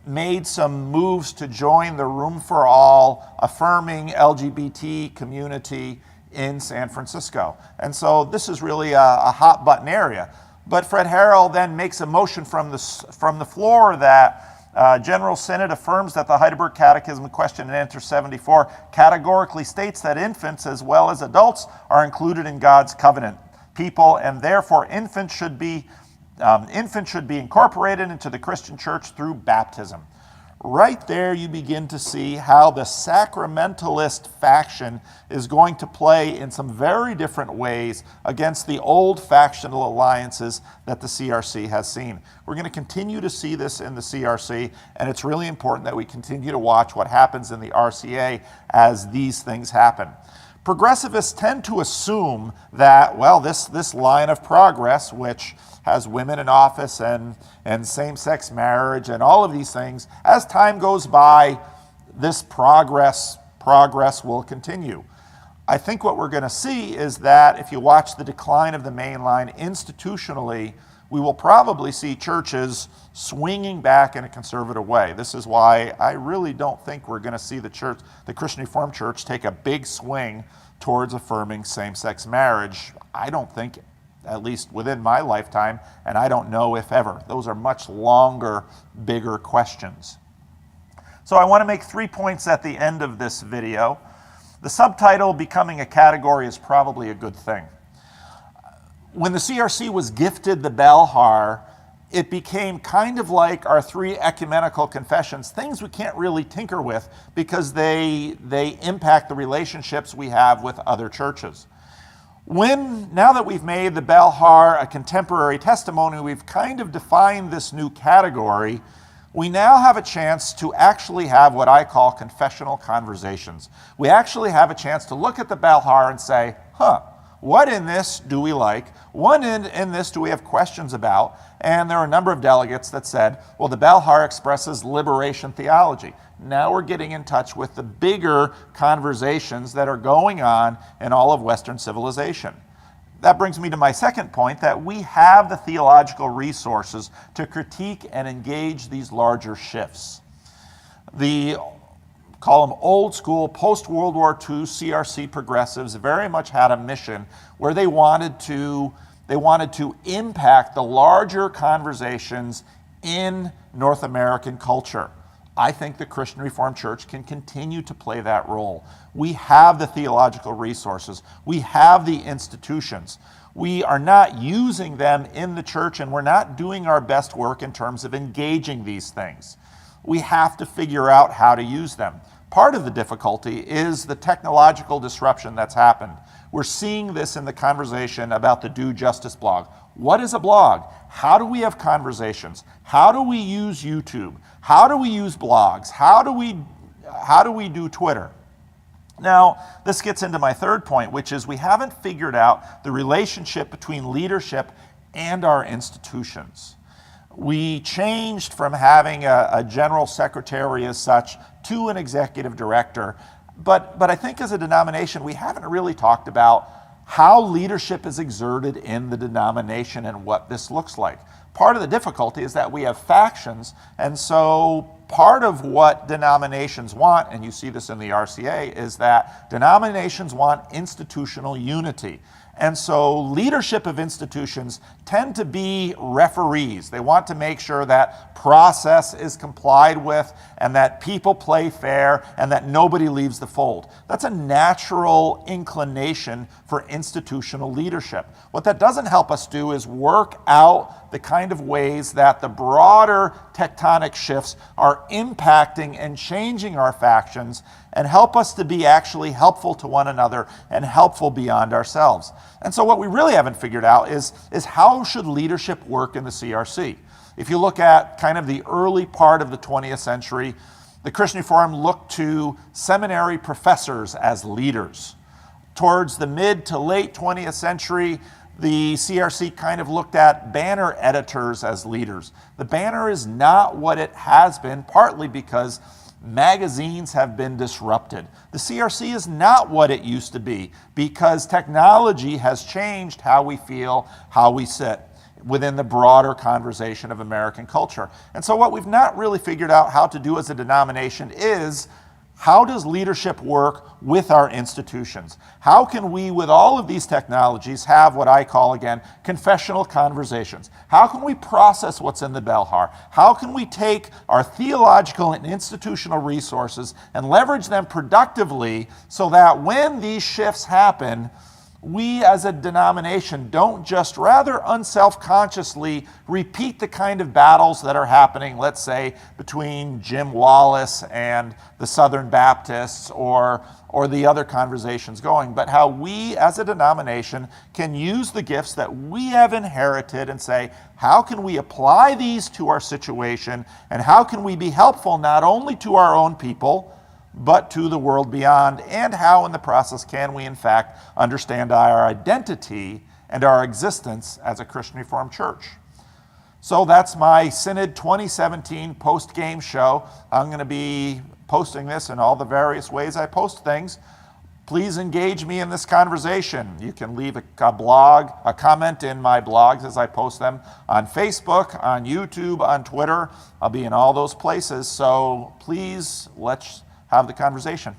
Speaker 7: made some moves to join the Room for All, affirming LGBT community in San Francisco. And so this is really a hot button area. But Fred Harrell then makes a motion from the floor that General Synod affirms that the Heidelberg Catechism Question and Answer 74 categorically states that infants as well as adults are included in God's covenant people, and therefore infants should be incorporated into the Christian church through baptism. Right there you begin to see how the sacramentalist faction is going to play in some very different ways against the old factional alliances that the CRC has seen. We're going to continue to see this in the CRC, and it's really important that we continue to watch what happens in the RCA as these things happen. Progressivists tend to assume that, well, this line of progress, which has women in office and same-sex marriage and all of these things, as time goes by, this progress will continue. I think what we're going to see is that if you watch the decline of the main line institutionally, we will probably see churches swinging back in a conservative way. This is why I really don't think we're going to see the Christian Reformed Church, take a big swing towards affirming same-sex marriage. I don't think, at least within my lifetime, and I don't know if ever. Those are much longer, bigger questions. So I want to make 3 points at the end of this video. The subtitle, Becoming a Category, is probably a good thing. When the CRC was gifted the Belhar, it became kind of like our 3 ecumenical confessions, things we can't really tinker with because they impact the relationships we have with other churches. Now that we've made the Belhar a contemporary testimony, we've kind of defined this new category, we now have a chance to actually have what I call confessional conversations. We actually have a chance to look at the Belhar and say, what in this do we like? What in this do we have questions about? And there are a number of delegates that said, well, the Belhar expresses liberation theology. Now we're getting in touch with the bigger conversations that are going on in all of Western civilization. That brings me to my second point, that we have the theological resources to critique and engage these larger shifts. Call them old school, post-World War II CRC progressives very much had a mission where they wanted to impact the larger conversations in North American culture. I think the Christian Reformed Church can continue to play that role. We have the theological resources. We have the institutions. We are not using them in the church, and we're not doing our best work in terms of engaging these things. We have to figure out how to use them. Part of the difficulty is the technological disruption that's happened. We're seeing this in the conversation about the Do Justice blog. What is a blog? How do we have conversations? How do we use YouTube? How do we use blogs? How do we do Twitter? Now, this gets into my third point, which is we haven't figured out the relationship between leadership and our institutions. We changed from having a general secretary as such to an executive director, but I think as a denomination, we haven't really talked about how leadership is exerted in the denomination and what this looks like. Part of the difficulty is that we have factions, and so part of what denominations want, and you see this in the RCA, is that denominations want institutional unity. And so leadership of institutions tend to be referees. They want to make sure that process is complied with and that people play fair and that nobody leaves the fold. That's a natural inclination for institutional leadership. What that doesn't help us do is work out the kind of ways that the broader tectonic shifts are impacting and changing our factions and help us to be actually helpful to one another and helpful beyond ourselves. And so what we really haven't figured out is how should leadership work in the CRC? If you look at kind of the early part of the 20th century, the Christian Reformed looked to seminary professors as leaders. Towards the mid to late 20th century, the CRC kind of looked at banner editors as leaders. The banner is not what it has been, partly because magazines have been disrupted. The CRC is not what it used to be because technology has changed how we feel, how we sit within the broader conversation of American culture. And so what we've not really figured out how to do as a denomination is How does leadership work with our institutions? How can we, with all of these technologies, have what I call, again, confessional conversations? How can we process what's in the Belhar? How can we take our theological and institutional resources and leverage them productively so that when these shifts happen, we as a denomination don't just rather unselfconsciously repeat the kind of battles that are happening, let's say, between Jim Wallace and the Southern Baptists or the other conversations going, but how we as a denomination can use the gifts that we have inherited and say, how can we apply these to our situation, and how can we be helpful not only to our own people, but to the world beyond, and how in the process can we in fact understand our identity and our existence as a Christian Reformed church. So that's my Synod 2017 post-game show. I'm going to be posting this in all the various ways I post things. Please engage me in this conversation. You can leave a comment in my blogs as I post them on Facebook, on YouTube, on Twitter. I'll be in all those places, so please let's have the conversation.